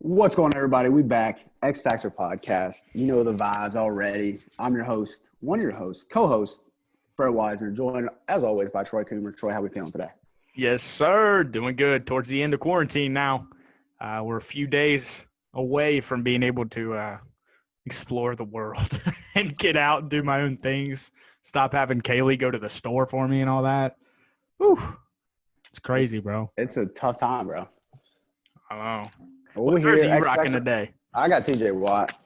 What's going on, everybody? We back. X Factor Podcast. You know the vibes already. I'm your host, one of your hosts, co-host, Brett Wisener, joined, as always, by Troy Coomer. Troy, how we feeling today? Yes, sir. Doing good. Towards the end of quarantine now. We're a few days away from being able to explore the world and get out and do my own things. Stop having Kaylee go to the store for me and all that. Whew. It's crazy, bro. It's a tough time, bro. I don't know. Well, What jersey you rocking today? I got TJ Watt,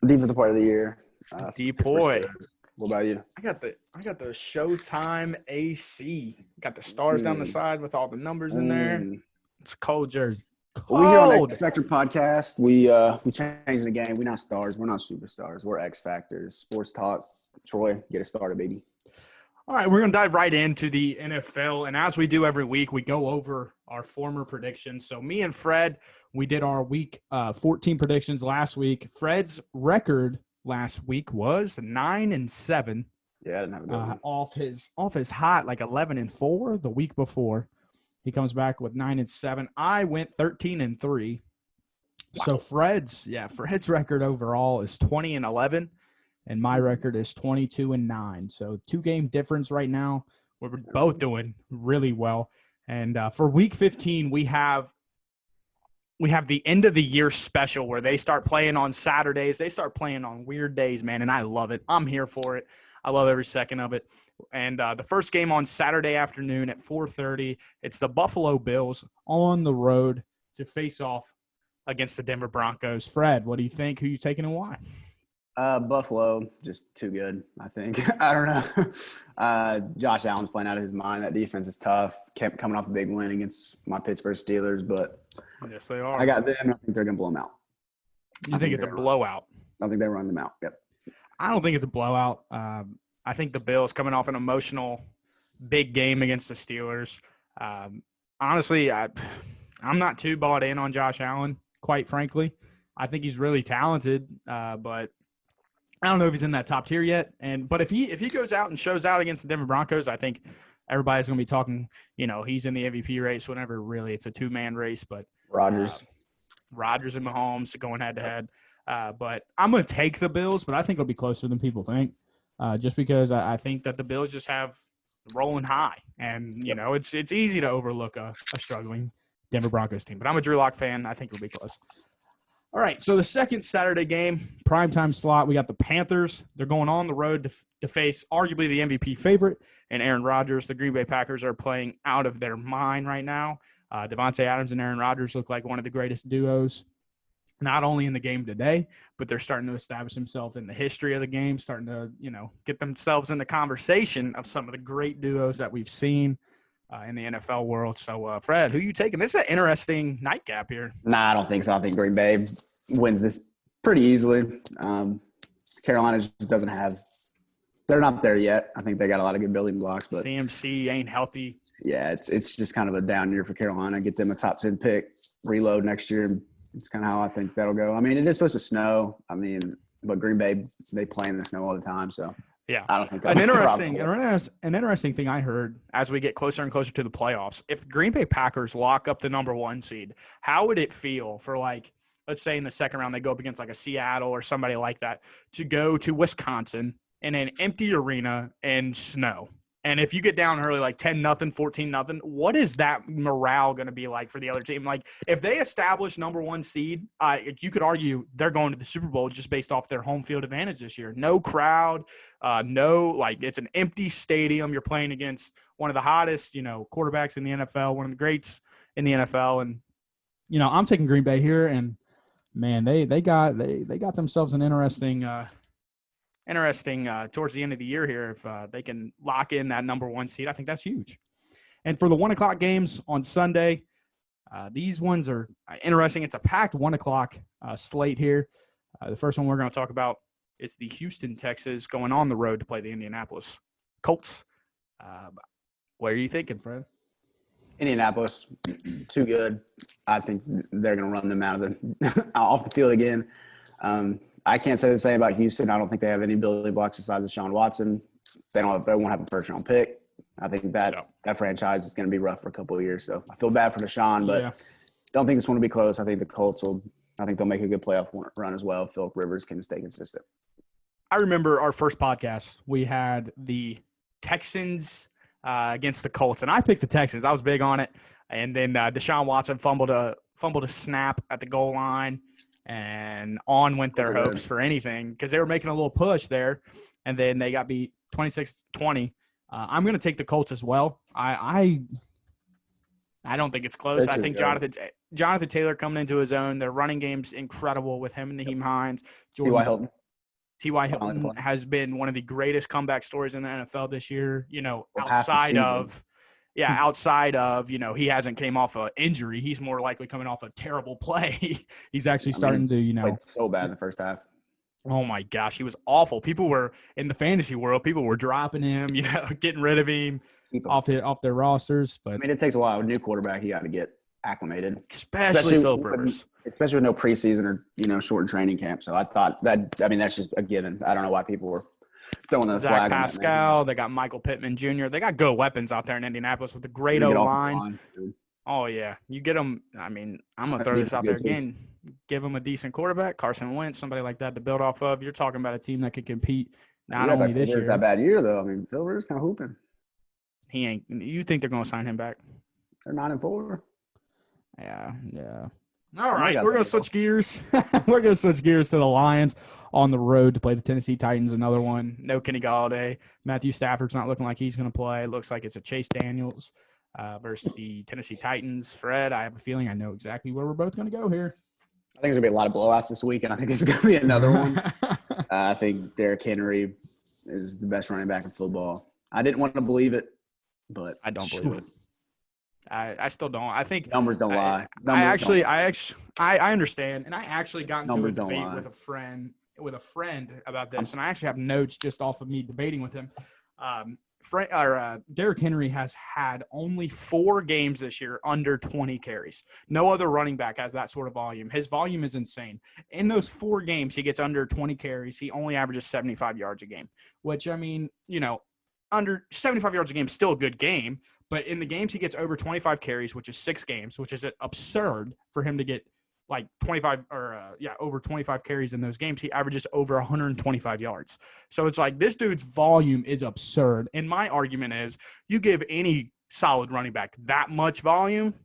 defensive player of the year. D-Boy. What about you? I got the Showtime AC. Got the stars down the side with all the numbers in there. It's a cold jersey. Well, we here on the X Factor Podcast, we changing the game. We're not stars. We're not superstars. We're X Factors. Sports talk. Troy, get it started, baby. All right, we're going to dive right into the NFL. And as we do every week, we go over our former predictions. So me and Fred, we did our week 14 predictions last week. Fred's record last week was 9-7. Yeah, I didn't have a good one. Off his hot, like 11-4 the week before. He comes back with 9-7. I went 13-3. Wow. So Fred's record overall is 20-11. And my record is 22-9. So 2-game difference right now. We're both doing really well. And for week 15, we have the end of the year special where they start playing on Saturdays. They start playing on weird days, man, and I love it. I'm here for it. I love every second of it. And the first game on Saturday afternoon at 4:30, it's the Buffalo Bills on the road to face off against the Denver Broncos. Fred, what do you think? Who you taking and why? Buffalo, just too good, I think. I don't know. Josh Allen's playing out of his mind. That defense is tough. Kept coming off a big win against my Pittsburgh Steelers, but yes, they are. I got them. I think they're going to blow them out. You think it's a blowout? I think they run them out, yep. I don't think it's a blowout. I think the Bills coming off an emotional big game against the Steelers. Honestly, I'm not too bought in on Josh Allen, quite frankly. I think he's really talented, but I don't know if he's in that top tier yet. But if he goes out and shows out against the Denver Broncos, I think everybody's going to be talking, he's in the MVP race, whenever really it's a two-man race. But Rodgers and Mahomes going head-to-head. But I'm going to take the Bills, but I think it'll be closer than people think, just because I think that the Bills just have rolling high. And, it's easy to overlook a struggling Denver Broncos team. But I'm a Drew Lock fan. I think it'll be close. All right, so the second Saturday game, primetime slot, we got the Panthers. They're going on the road to face arguably the MVP favorite and Aaron Rodgers. The Green Bay Packers are playing out of their mind right now. Devontae Adams and Aaron Rodgers look like one of the greatest duos, not only in the game today, but they're starting to establish themselves in the history of the game, starting to, get themselves in the conversation of some of the great duos that we've seen in the NFL world. So, Fred, who you taking? This is an interesting nightcap here. Nah, I don't think so. I think Green Bay wins this pretty easily. Carolina just doesn't have – they're not there yet. I think they got a lot of good building blocks. But CMC ain't healthy. Yeah, it's just kind of a down year for Carolina. Get them a top 10 pick, reload next year, and it's kind of how I think that'll go. I mean, it is supposed to snow. But Green Bay, they play in the snow all the time, so – yeah, I don't think an interesting thing I heard as we get closer and closer to the playoffs. If Green Bay Packers lock up the number 1 seed, how would it feel for, let's say in the second round they go up against a Seattle or somebody like that, to go to Wisconsin in an empty arena and snow? And if you get down early, 10-0, 14-0, what is that morale going to be like for the other team? If they establish number 1 seed, you could argue they're going to the Super Bowl just based off their home field advantage this year. No crowd, it's an empty stadium. You're playing against one of the hottest, quarterbacks in the NFL, one of the greats in the NFL. And, I'm taking Green Bay here, and man, they got themselves an interesting towards the end of the year here. If they can lock in that number 1 seed, I think that's huge. And for the 1 o'clock games on Sunday, these ones are interesting. It's a packed 1 o'clock slate here. The first one we're going to talk about is the Houston Texans going on the road to play the Indianapolis Colts. What are you thinking, Fred? Indianapolis, too good. I think they're going to run them out of off the field again. I can't say the same about Houston. I don't think they have any building blocks besides Deshaun Watson. They won't have a first-round pick. I think that franchise is going to be rough for a couple of years. So I feel bad for Deshaun, but don't think this one will be close. I think the Colts will I think they'll make a good playoff run as well if Philip Rivers can stay consistent. I remember our first podcast. We had the Texans against the Colts, and I picked the Texans. I was big on it. And then Deshaun Watson fumbled a snap at the goal line, and on went their hopes for anything because they were making a little push there, and then they got beat 26-20. I'm going to take the Colts as well. I don't think it's close. I think Jonathan Taylor coming into his own. Their running game's incredible with him and Naheem Hines. T.Y. Hilton has been one of the greatest comeback stories in the NFL this year. Outside of, he hasn't came off an injury. He's more likely coming off a terrible play. He's actually starting to, played so bad in the first half. Oh my gosh, he was awful. People were in the fantasy world. People were dropping him, getting rid of him off their rosters. But it takes a while. A new quarterback, he got to get acclimated, especially Philip Rivers. Especially with no preseason or shortened training camp. So I thought that. That's just a given. I don't know why people were throwing those flags. Zach Pascal. They got Michael Pittman Jr. They got good weapons out there in Indianapolis with a great O-line. Oh yeah, you get them. I'm gonna throw this out there again. Give them a decent quarterback, Carson Wentz, somebody like that to build off of. You're talking about a team that could compete not only this year. It's that bad year though. Phil Rivers kind of hooping. He ain't. You think they're gonna sign him back? They're 9-4. Yeah. All right, we're going to switch gears. We're going to switch gears to the Lions on the road to play the Tennessee Titans, another one. No Kenny Golladay. Matthew Stafford's not looking like he's going to play. It looks like it's a Chase Daniels versus the Tennessee Titans. Fred, I have a feeling I know exactly where we're both going to go here. I think there's going to be a lot of blowouts this week, and I think this is going to be another one. I think Derrick Henry is the best running back in football. I didn't want to believe it, but I don't believe it. I still don't. I think numbers don't lie. I understand, and I actually got into a debate with a friend about this, and I actually have notes just off of me debating with him. Derrick Henry has had only 4 games this year under 20 carries. No other running back has that sort of volume. His volume is insane. In those 4 games, he gets under 20 carries. He only averages 75 yards a game, which, under 75 yards a game is still a good game. But in the games he gets over 25 carries, which is 6 games, which is absurd for him to get like 25 or over 25 carries in those games. He averages over 125 yards. So it's like this dude's volume is absurd. And my argument is you give any solid running back that much volume,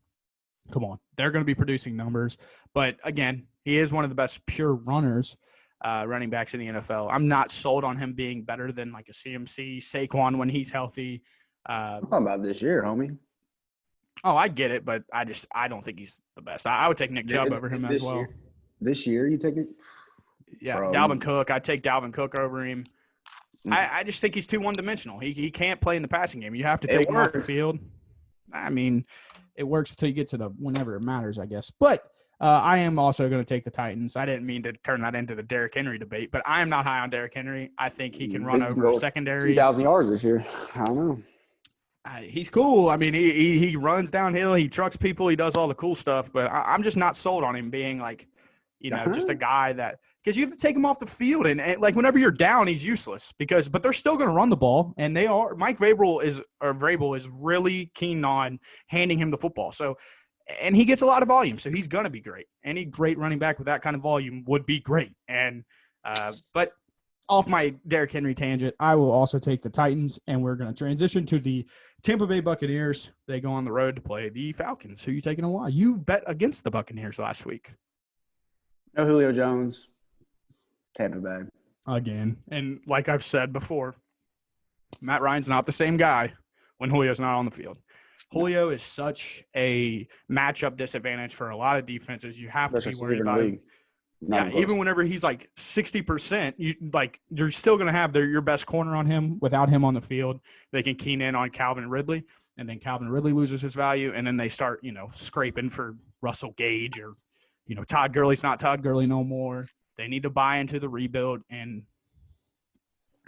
come on, they're going to be producing numbers. But again, he is one of the best pure runners. Running backs in the NFL. I'm not sold on him being better than like a CMC, Saquon when he's healthy. I'm talking about this year, homie. Oh, I get it, but I don't think he's the best. I would take Nick Chubb over him as well. This year, you take it? Yeah, bro. Dalvin Cook. I'd take Dalvin Cook over him. I just think he's too one-dimensional. He can't play in the passing game. You have to take him off the field. It works until you get to whenever it matters, I guess. But I am also going to take the Titans. I didn't mean to turn that into the Derrick Henry debate, but I am not high on Derrick Henry. I think he can run over secondary. 2,000 yards this year. I don't know. He's cool. He runs downhill. He trucks people. He does all the cool stuff. But I'm just not sold on him being like, just a guy that – because you have to take him off the field. And like whenever you're down, he's useless but they're still going to run the ball. And they are – Mike Vrabel is really keen on handing him the football. So – and he gets a lot of volume, so he's going to be great. Any great running back with that kind of volume would be great. And but off my Derrick Henry tangent, I will also take the Titans, and we're going to transition to the Tampa Bay Buccaneers. They go on the road to play the Falcons. Who you taking and why? You bet against the Buccaneers last week. No Julio Jones. Tampa Bay. Again. And like I've said before, Matt Ryan's not the same guy when Julio's not on the field. Julio is such a matchup disadvantage for a lot of defenses. You have to be worried about him. Yeah, even whenever he's like 60%, you're still going to have your best corner on him. Without him on the field, they can keen in on Calvin Ridley, and then Calvin Ridley loses his value, and then they start, scraping for Russell Gage or, Todd Gurley's not Todd Gurley no more. They need to buy into the rebuild and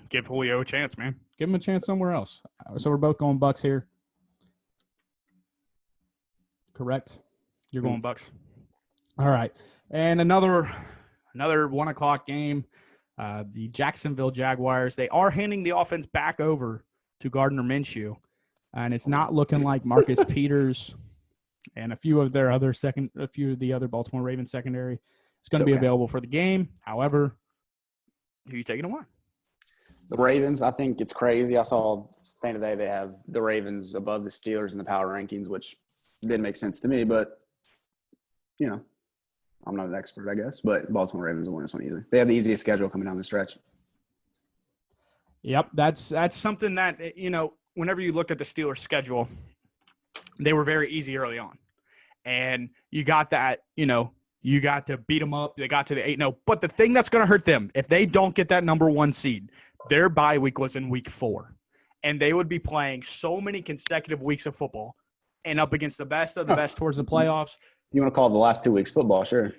give Julio a chance, man. Give him a chance somewhere else. So we're both going Bucks here. Correct? You're going Bucks. All right. And another 1:00 game. The Jacksonville Jaguars, they are handing the offense back over to Gardner Minshew. And it's not looking like Marcus Peters and a few of the other Baltimore Ravens secondary is going to be Okay. available for the game. However, who are you taking to win? The Ravens, I think it's crazy. I saw thing today they have the Ravens above the Steelers in the power rankings, which didn't make sense to me. But, I'm not an expert, I guess. But Baltimore Ravens will win this one easily. They have the easiest schedule coming down the stretch. Yep, that's something that, whenever you look at the Steelers' schedule, they were very easy early on. And you got that, you got to beat them up. They got to the 8-0. But the thing that's going to hurt them, if they don't get that number 1 seed, their bye week was in week 4. And they would be playing so many consecutive weeks of football and up against the best of the best towards the playoffs. You want to call the last 2 weeks football, sure.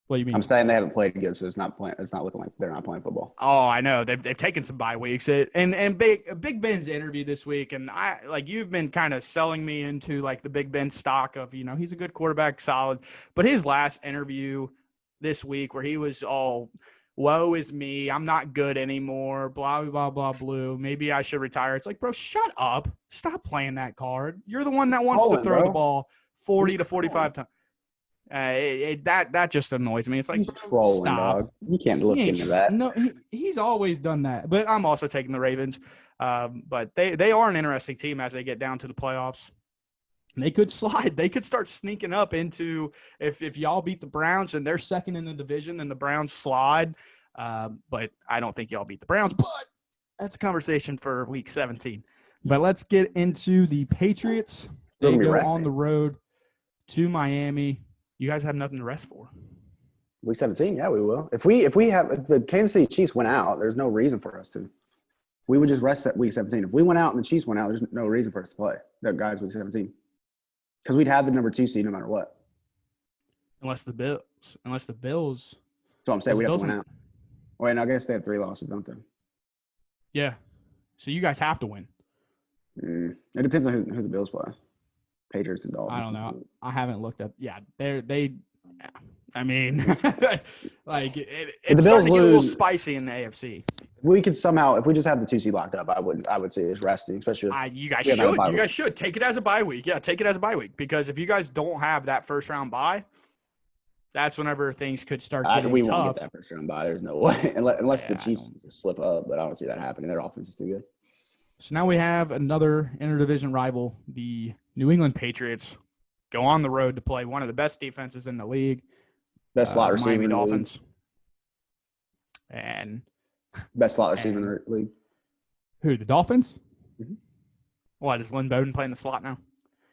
What do you mean? I'm saying they haven't played good, so it's not looking like they're not playing football. Oh, I know. They've taken some bye weeks. And Big Ben's interview this week, and you've been kind of selling me into like the Big Ben stock of, he's a good quarterback, solid. But his last interview this week where he was all, woe is me, I'm not good anymore, blah, blah, blah, blue. Maybe I should retire. It's like, bro, shut up. Stop playing that card. You're the one that wants to throw the ball 40 to 45 times. That just annoys me. It's like, trolling, stop. dog. You can't look into that. No, he's always done that. But I'm also taking the Ravens. But they are an interesting team as they get down to the playoffs. They could slide. They could start sneaking up into if y'all beat the Browns and they're second in the division and the Browns slide. But I don't think y'all beat the Browns. But that's a conversation for week 17. But let's get into the Patriots. They go on the road to Miami. You guys have nothing to rest for. Week 17, yeah, we will. If the Kansas City Chiefs went out, there's no reason for us to. We would just rest at week 17. If we went out and the Chiefs went out, there's no reason for us to play. That guy's week 17. Because we'd have the number 2 seed no matter what. Unless the Bills. So I'm saying we have to win out. Wait, no, I guess they have 3 losses, don't they? Yeah. So you guys have to win. It depends on who the Bills play. Patriots and Dolphins. I don't know. I haven't looked up. Yeah, I mean, like it's starting to get a little spicy in the AFC. We could somehow, if we just have the 2 seed locked up, I would say it's resting, especially. You guys should take it as a bye week. Yeah, take it as a bye week because if you guys don't have that first round bye, that's whenever things could start getting we tough. won't get that first round bye. There's no way unless the Chiefs slip up, but I don't see that happening. Their offense is too good. So now we have another interdivision rival, the New England Patriots, go on the road to play one of the best defenses in the league. Best slot receiver in the Dolphins. League. And best slot receiver in the league. Who, the Dolphins? Mm-hmm. What, is Lynn Bowden playing the slot now?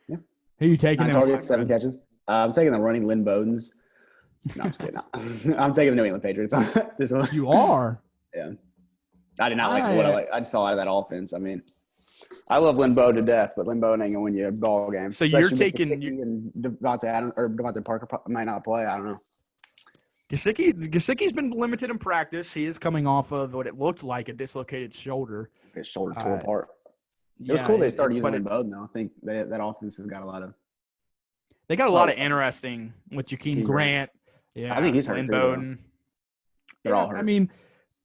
Yeah. Who are you taking? 9 targets, 7 catches. I'm taking the running Lynn Bowden's. No, I'm just kidding. I'm taking the New England Patriots on this one. You are? Yeah. I did not like what I saw out of that offense. I mean, I love Lynn Bowden to death, but Lynn Bowden ain't gonna win you a ball game. So you're taking and Devontae Adams or Devontae Parker might not play. I don't know. Gesicki's been limited in practice. He is coming off of what it looked like a dislocated shoulder. His shoulder tore apart. It was cool they started using Lynn Bowden though. I think that offense has got a lot of. They got a lot of interesting with Jakeem Grant. Yeah, I think he's hurt Lynn too. Bowden. They're all hurt. I mean,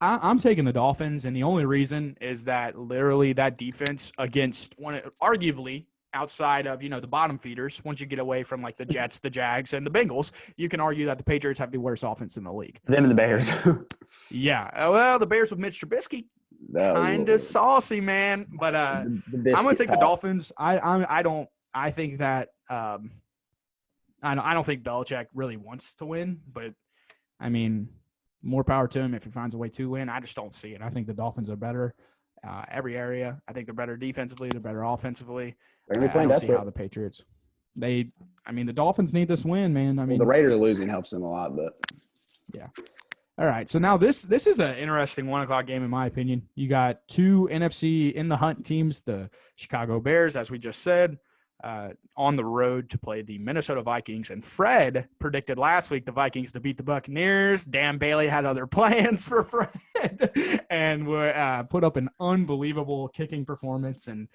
I'm taking the Dolphins, and the only reason is that literally that defense against arguably outside of, the bottom feeders, once you get away from like the Jets, the Jags, and the Bengals, you can argue that the Patriots have the worst offense in the league. Them and the Bears. Yeah. Well, the Bears with Mitch Trubisky, kind of saucy, man. But I'm going to take the Dolphins. I think that I don't think Belichick really wants to win, but I mean, more power to him if he finds a way to win. I just don't see it. I think the Dolphins are better every area. I think they're better defensively. They're better offensively. They're I don't see how the Patriots. The Dolphins need this win, man. I mean, the Raiders losing helps them a lot, but yeah. All right, so now this is an interesting 1:00 game in my opinion. You got 2 NFC in the hunt teams, the Chicago Bears, as we just said, on the road to play the Minnesota Vikings. And Fred predicted last week the Vikings to beat the Buccaneers. Dan Bailey had other plans for Fred and put up an unbelievable kicking performance. And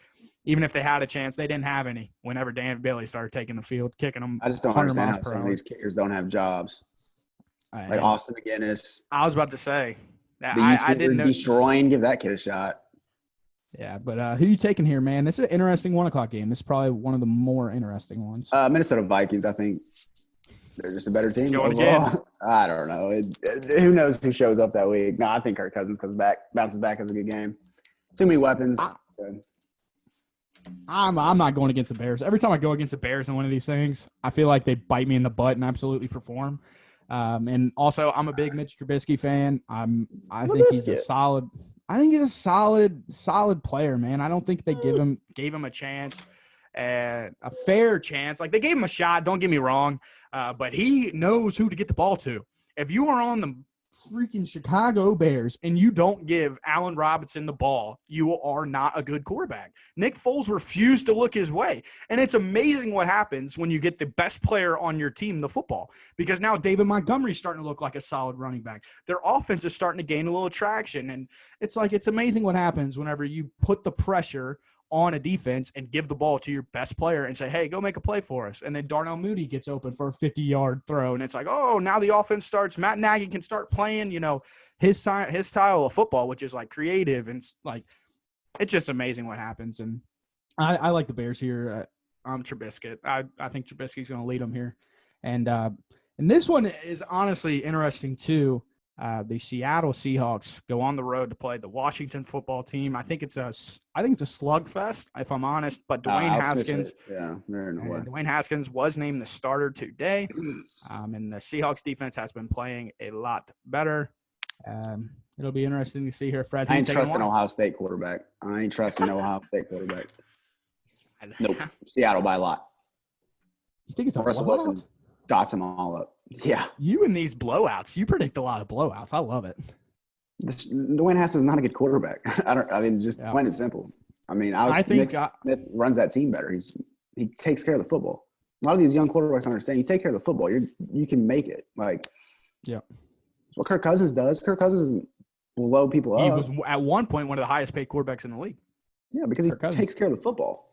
even if they had a chance, they didn't have any whenever Dan Bailey started taking the field, kicking them. I just don't understand how some of these kickers don't have jobs. Like Austin McGinnis. I was about to say. I didn't know. Destroying, give that kid a shot. Yeah, but who you taking here, man? This is an interesting 1:00 game. This is probably one of the more interesting ones. Minnesota Vikings, I think. they're just a better team Going overall. again. I don't know. Who knows who shows up that week? No, I think Kirk Cousins bounces back, has a good game. Too many weapons. I'm not going against the Bears. Every time I go against the Bears in one of these things, I feel like they bite me in the butt and absolutely perform. And also, I'm a big Mitch Trubisky fan. I think he's a solid. I think he's a solid player, man. I don't think they gave him a chance, a fair chance. Like, they gave him a shot. Don't get me wrong, but he knows who to get the ball to. If you are on the freaking Chicago Bears and you don't give Allen Robinson the ball, you are not a good quarterback. Nick Foles refused to look his way. And it's amazing what happens when you get the best player on your team the football, because now David Montgomery's starting to look like a solid running back. Their offense is starting to gain a little traction. And it's amazing what happens whenever you put the pressure on a defense and give the ball to your best player and say, hey, go make a play for us. And then Darnell Mooney gets open for a 50-yard throw. And it's like, oh, now the offense starts. Matt Nagy can start playing, his style of football, which is like creative. And like, it's just amazing what happens. And I like the Bears here. I'm Trubisky. I think Trubisky's going to lead them here. And this one is honestly interesting too. The Seattle Seahawks go on the road to play the Washington football team. I think it's a slugfest, if I'm honest. But Dwayne Haskins, Dwayne Haskins was named the starter today, and the Seahawks defense has been playing a lot better. It'll be interesting to see here, Fred. I ain't trusting Ohio State quarterback. Nope. Seattle by a lot. You think it's a Russell Wilson dots them all up. Yeah. You and these blowouts, you predict a lot of blowouts. I love it. Dwayne Haskins is not a good quarterback. Plain and simple. I mean, Nick Smith runs that team better. He takes care of the football. A lot of these young quarterbacks understand you take care of the football, you can make it. Like, yeah. It's what Kirk Cousins does. Kirk Cousins doesn't blow people up. He was at one point one of the highest paid quarterbacks in the league. Yeah, because he takes care of the football.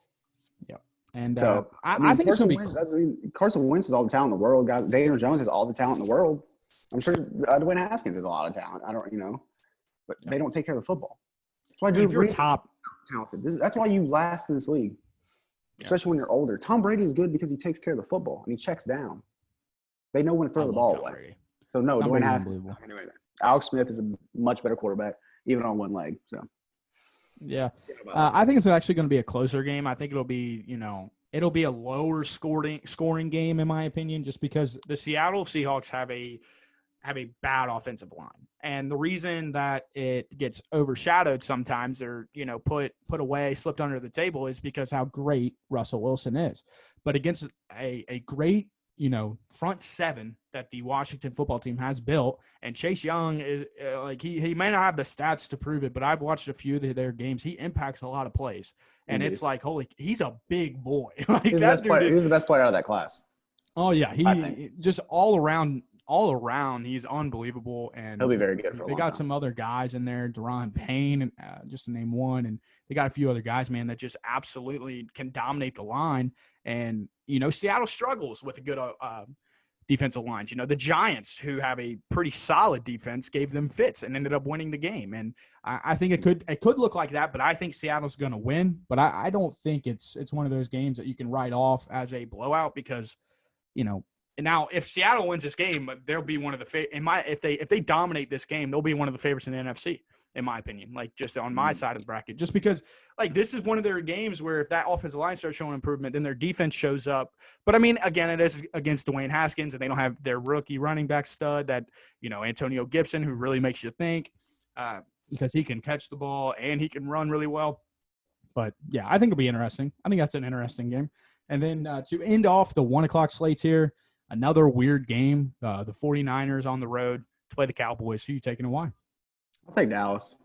Yeah. And so, I think it's going to be Carson Wentz has all the talent in the world. Daniel Jones has all the talent in the world. I'm sure Dwayne Haskins has a lot of talent. But they don't take care of the football. That's why Drew Brees is top talented. That's why you last in this league, especially when you're older. Tom Brady is good because he takes care of the football and he checks down. They know when to throw the ball away. Brady. So no, Dwayne Haskins is not going to do anything. Alex Smith is a much better quarterback, even on one leg. So. Yeah, I think it's actually going to be a closer game. I think it'll be a lower scoring game in my opinion, just because the Seattle Seahawks have a bad offensive line, and the reason that it gets overshadowed sometimes or put away, slipped under the table, is because how great Russell Wilson is. But against a great front seven that the Washington football team has built, and Chase Young is he may not have the stats to prove it, but I've watched a few of their games. He impacts a lot of plays, and it's like, he's a big boy. He was the best player out of that class. Oh yeah, he just all around, he's unbelievable, and he'll be very good. They got some other guys in there, Deron Payne, just to name one, and they got a few other guys, man, that just absolutely can dominate the line. And Seattle struggles with a good defensive lines. The Giants, who have a pretty solid defense, gave them fits and ended up winning the game. And I think it could look like that, but I think Seattle's going to win. But I don't think it's one of those games that you can write off as a blowout, because now if Seattle wins this game, they'll be one of the if they dominate this game, they'll be one of the favorites in the NFC. In my opinion, just on my side of the bracket, just because this is one of their games where if that offensive line starts showing improvement, then their defense shows up. But I mean, again, it is against Dwayne Haskins, and they don't have their rookie running back stud Antonio Gibson, who really makes you think, because he can catch the ball and he can run really well. But yeah, I think it'll be interesting. I think that's an interesting game. And then to end off the 1:00 slates here, another weird game. The 49ers on the road to play the Cowboys. Who are you taking and why? I'll take Dallas.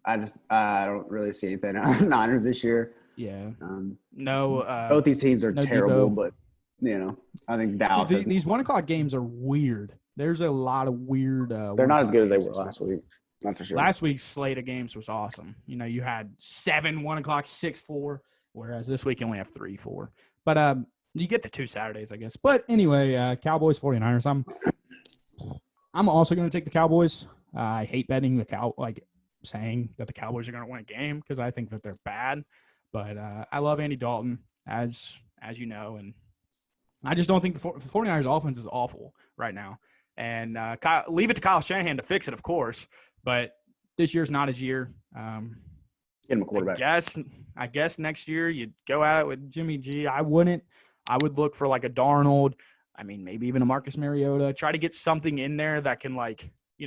I don't really see anything on the Niners this year. Yeah. Both these teams are terrible, but I think Dallas. These 1:00 games are weird. There's a lot of weird. They're not as good as they were last week. That's for sure. Last week's slate of games was awesome. You had 7 1:00, 6-4, whereas this week you only have 3-4. But you get the 2 Saturdays, I guess. But anyway, Cowboys 49ers. I'm also going to take the Cowboys. I hate betting saying that the Cowboys are going to win a game, because I think that they're bad. But I love Andy Dalton, as you know, and I just don't think the 49ers offense is awful right now. And leave it to Kyle Shanahan to fix it, of course. But this year's not his year. Get him a quarterback. I guess next year you'd go at it with Jimmy G. I wouldn't. I would look for like a Darnold. I mean, maybe even a Marcus Mariota. Try to get something in there that can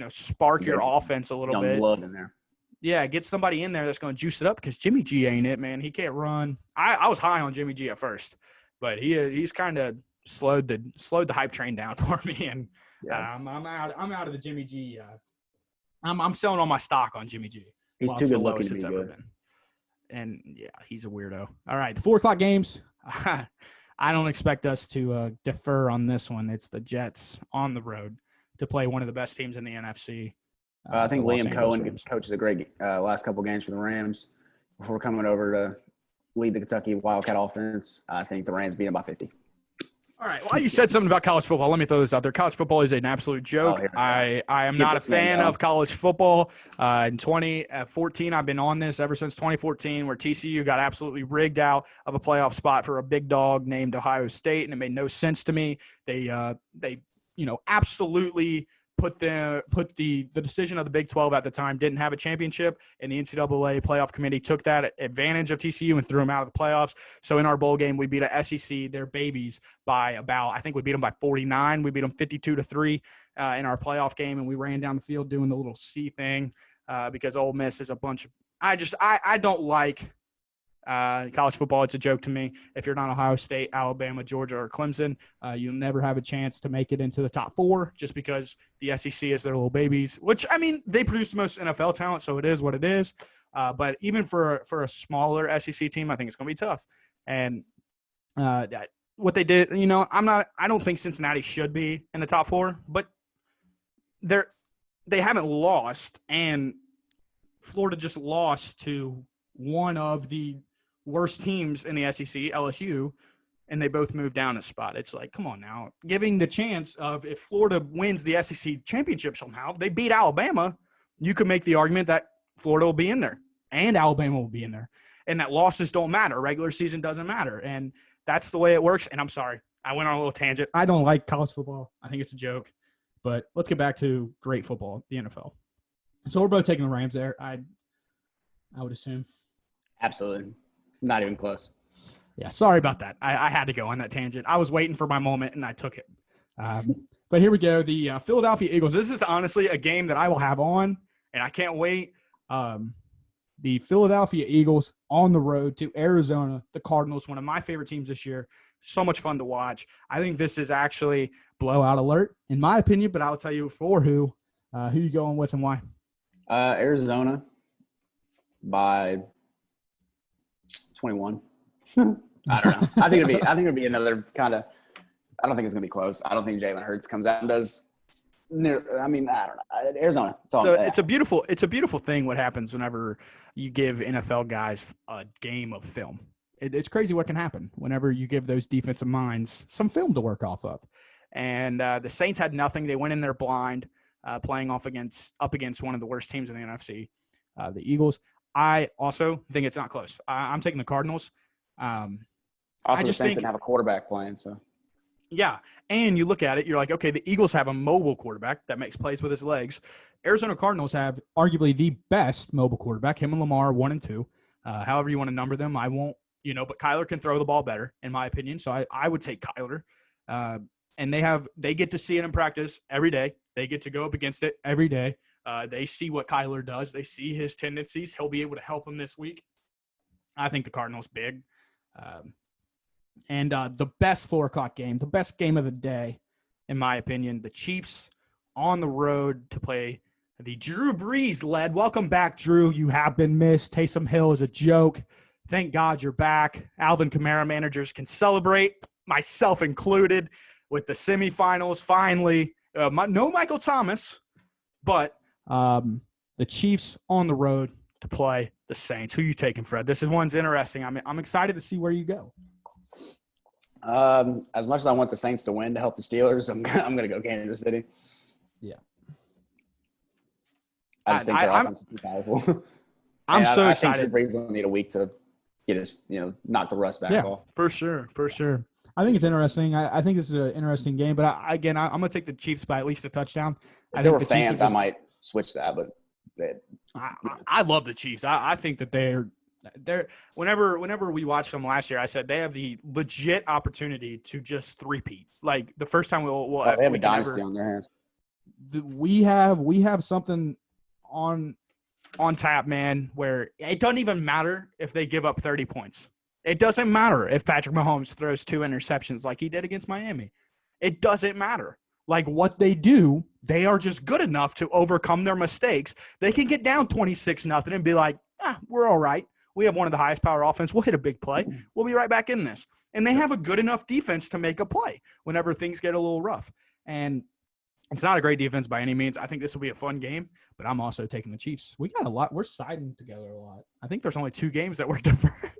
spark your offense a little Young bit. blood in there. Yeah, get somebody in there that's going to juice it up because Jimmy G ain't it, man. He can't run. I was high on Jimmy G at first, but he's kind of slowed the hype train down for me, and I'm out of the Jimmy G. I'm selling all my stock on Jimmy G. He's too good looking to be good. And yeah, he's a weirdo. All right, the 4:00 games. I don't expect us to defer on this one. It's the Jets on the road to play one of the best teams in the NFC. I think Liam Cohen coaches a great last couple games for the Rams before coming over to lead the Kentucky Wildcat offense. I think the Rams beat him by 50. All right. Well, you said something about college football. Let me throw this out there. College football is an absolute joke. I am not a fan of college football. In 2014, I've been on this ever since 2014, where TCU got absolutely rigged out of a playoff spot for a big dog named Ohio State, and it made no sense to me. They absolutely put the decision of the Big 12 at the time, didn't have a championship, and the NCAA playoff committee took that advantage of TCU and threw them out of the playoffs. So in our bowl game, we beat a SEC, their babies, by about, I think we beat them by 49. We beat them 52-3 in our playoff game, and we ran down the field doing the little C thing because Ole Miss is a bunch of – I don't like – college football. It's a joke to me. If you're not Ohio State, Alabama, Georgia, or Clemson, you'll never have a chance to make it into the top four just because the SEC is their little babies, which, I mean, they produce the most NFL talent, so it is what it is. But even for a smaller SEC team, I think it's going to be tough. And what they did, I don't think Cincinnati should be in the top four, but they haven't lost, and Florida just lost to one of the worst teams in the SEC, LSU, and they both moved down a spot. It's like, come on now. Giving the chance of if Florida wins the SEC championship somehow, they beat Alabama, you could make the argument that Florida will be in there and Alabama will be in there, and that losses don't matter. Regular season doesn't matter, and that's the way it works. And I'm sorry, I went on a little tangent. I don't like college football. I think it's a joke. But let's get back to great football, the NFL. So we're both taking the Rams there, I would assume. Absolutely. Not even close. Yeah, sorry about that. I had to go on that tangent. I was waiting for my moment, and I took it. But here we go. The Philadelphia Eagles. This is honestly a game that I will have on, and I can't wait. The Philadelphia Eagles on the road to Arizona, the Cardinals, one of my favorite teams this year. So much fun to watch. I think this is actually blowout alert, in my opinion, but I'll tell you for who. Who you going with and why? Arizona by 21. I don't know. I think it'll be another kind of. I don't think it's gonna be close. I don't think Jalen Hurts comes out and does. I mean, I don't know. Arizona. It's a beautiful thing what happens whenever you give NFL guys a game of film. It's crazy what can happen whenever you give those defensive minds some film to work off of. And the Saints had nothing. They went in there blind, playing up against one of the worst teams in the NFC, the Eagles. I also think it's not close. I'm taking the Cardinals. Also, the Saints didn't have a quarterback playing, so. Yeah, and you look at it, you're like, okay, the Eagles have a mobile quarterback that makes plays with his legs. Arizona Cardinals have arguably the best mobile quarterback, him and Lamar, 1 and 2. However you want to number them, I won't, but Kyler can throw the ball better, in my opinion, so I would take Kyler. And they get to see it in practice every day. They get to go up against it every day. They see what Kyler does. They see his tendencies. He'll be able to help them this week. I think the Cardinals big. And the best 4:00 game, the best game of the day, in my opinion, the Chiefs on the road to play the Drew Brees-led. Welcome back, Drew. You have been missed. Taysom Hill is a joke. Thank God you're back. Alvin Kamara managers can celebrate, myself included, with the semifinals finally. No Michael Thomas, but the Chiefs on the road to play the Saints. Who you taking, Fred? This one's interesting. I'm excited to see where you go. As much as I want the Saints to win to help the Steelers, I'm going to go Kansas City. Yeah. I just think their offense is too powerful. I'm so excited. I think Drew Brees will need a week to get his, knock the rust back off. For sure. I think it's interesting. I think this is an interesting game, but I'm going to take the Chiefs by at least a touchdown. If there were fans, I might switch that, but I love the Chiefs. I think that they're whenever we watched them last year, I said they have the legit opportunity to just three-peat. Like the first time we'll they have a dynasty on their hands. We have something on tap, man, where it doesn't even matter if they give up 30 points. It doesn't matter if Patrick Mahomes throws 2 interceptions like he did against Miami. It doesn't matter. Like what they do, they are just good enough to overcome their mistakes. They can get down 26-0 and be like, we're all right. We have one of the highest power offense. We'll hit a big play. We'll be right back in this. And they have a good enough defense to make a play whenever things get a little rough. And it's not a great defense by any means. I think this will be a fun game, but I'm also taking the Chiefs. We got a lot. We're siding together a lot. I think there's only 2 games that were different,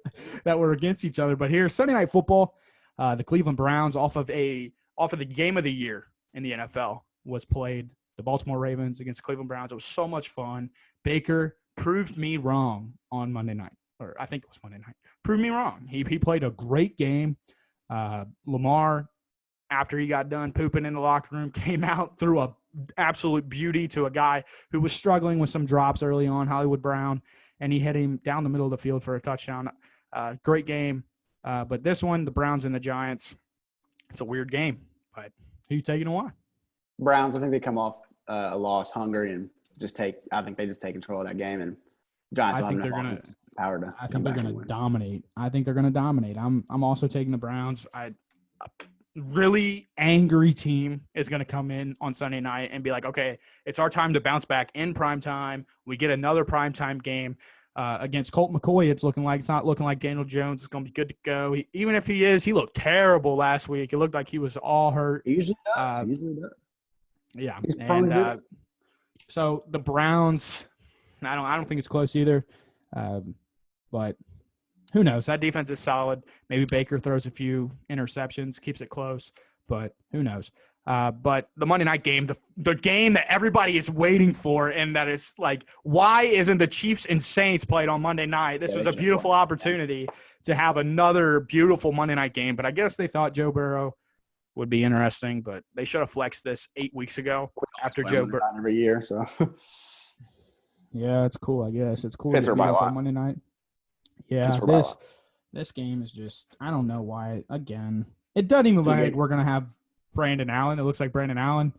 that were against each other. But here, Sunday Night Football, the Cleveland Browns off of the game of the year in the NFL was played. The Baltimore Ravens against Cleveland Browns. It was so much fun. Baker proved me wrong on Monday night, or I think it was Monday night. Proved me wrong. He played a great game. Lamar, after he got done pooping in the locker room, came out, threw a absolute beauty to a guy who was struggling with some drops early on, Hollywood Brown, and he hit him down the middle of the field for a touchdown. Great game. But this one, the Browns and the Giants, it's a weird game. But who you taking and why? Browns, I think they come off a loss hungry and I think they just take control of that game, and Giants will have enough power to I think they're going to dominate. I think they're going to dominate. I'm also taking the Browns. A really angry team is going to come in on Sunday night and be like, okay, it's our time to bounce back in prime time. We get another primetime game against Colt McCoy. It's not looking like Daniel Jones is going to be good to go. Even if he looked terrible last week. It looked like he was all hurt. He usually does. Yeah. And so the Browns, I don't think it's close either. But who knows? That defense is solid. Maybe Baker throws a few interceptions, keeps it close, but who knows? But the Monday night game, the game that everybody is waiting for, and that is like, why isn't the Chiefs and Saints played on Monday night? This was a beautiful opportunity to have another beautiful Monday night game, but I guess they thought Joe Burrow would be interesting, but they should have flexed this 8 weeks ago after Joe Burrow. Every year, so. Yeah, it's cool, I guess. It's cool Pittsburgh by a lot. Monday night. Yeah, this game is just, I don't know why. Again, it doesn't even look like we're going to have Brandon Allen. It looks like Brandon Allen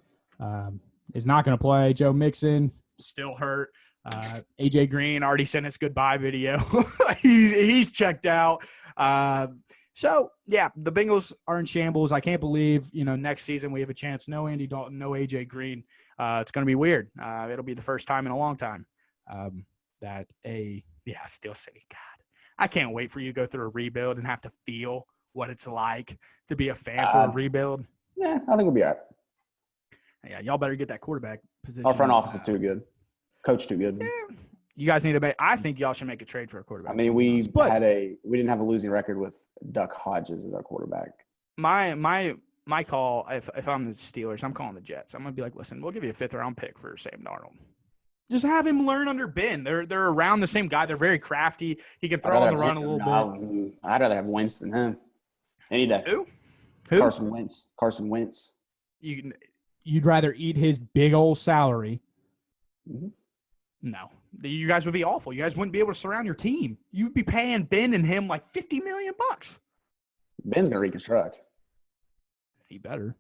is not going to play. Joe Mixon still hurt. AJ Green already sent his goodbye video. He's checked out. So, yeah, the Bengals are in shambles. I can't believe, next season we have a chance. No Andy Dalton, no AJ Green. It's going to be weird. It'll be the first time in a long time Steel City. God, I can't wait for you to go through a rebuild and have to feel what it's like to be a fan for a rebuild. Yeah, I think we'll be all right. Yeah, y'all better get that quarterback position. Our front office is too good. Coach too good. Yeah. You guys need to I think y'all should make a trade for a quarterback. I mean, we didn't have a losing record with Duck Hodges as our quarterback. My call, if I'm the Steelers, I'm calling the Jets. I'm gonna be like, listen, we'll give you a 5th-round pick for Sam Darnold. Just have him learn under Ben. They're around the same guy. They're very crafty. He can throw on the run a little bit. I'd rather have Wentz than him. Any day. Who? Carson Wentz. You'd rather eat his big old salary. Mm-hmm. No. You guys would be awful. You guys wouldn't be able to surround your team. You'd be paying Ben and him like $50 million. Ben's gonna reconstruct. He better.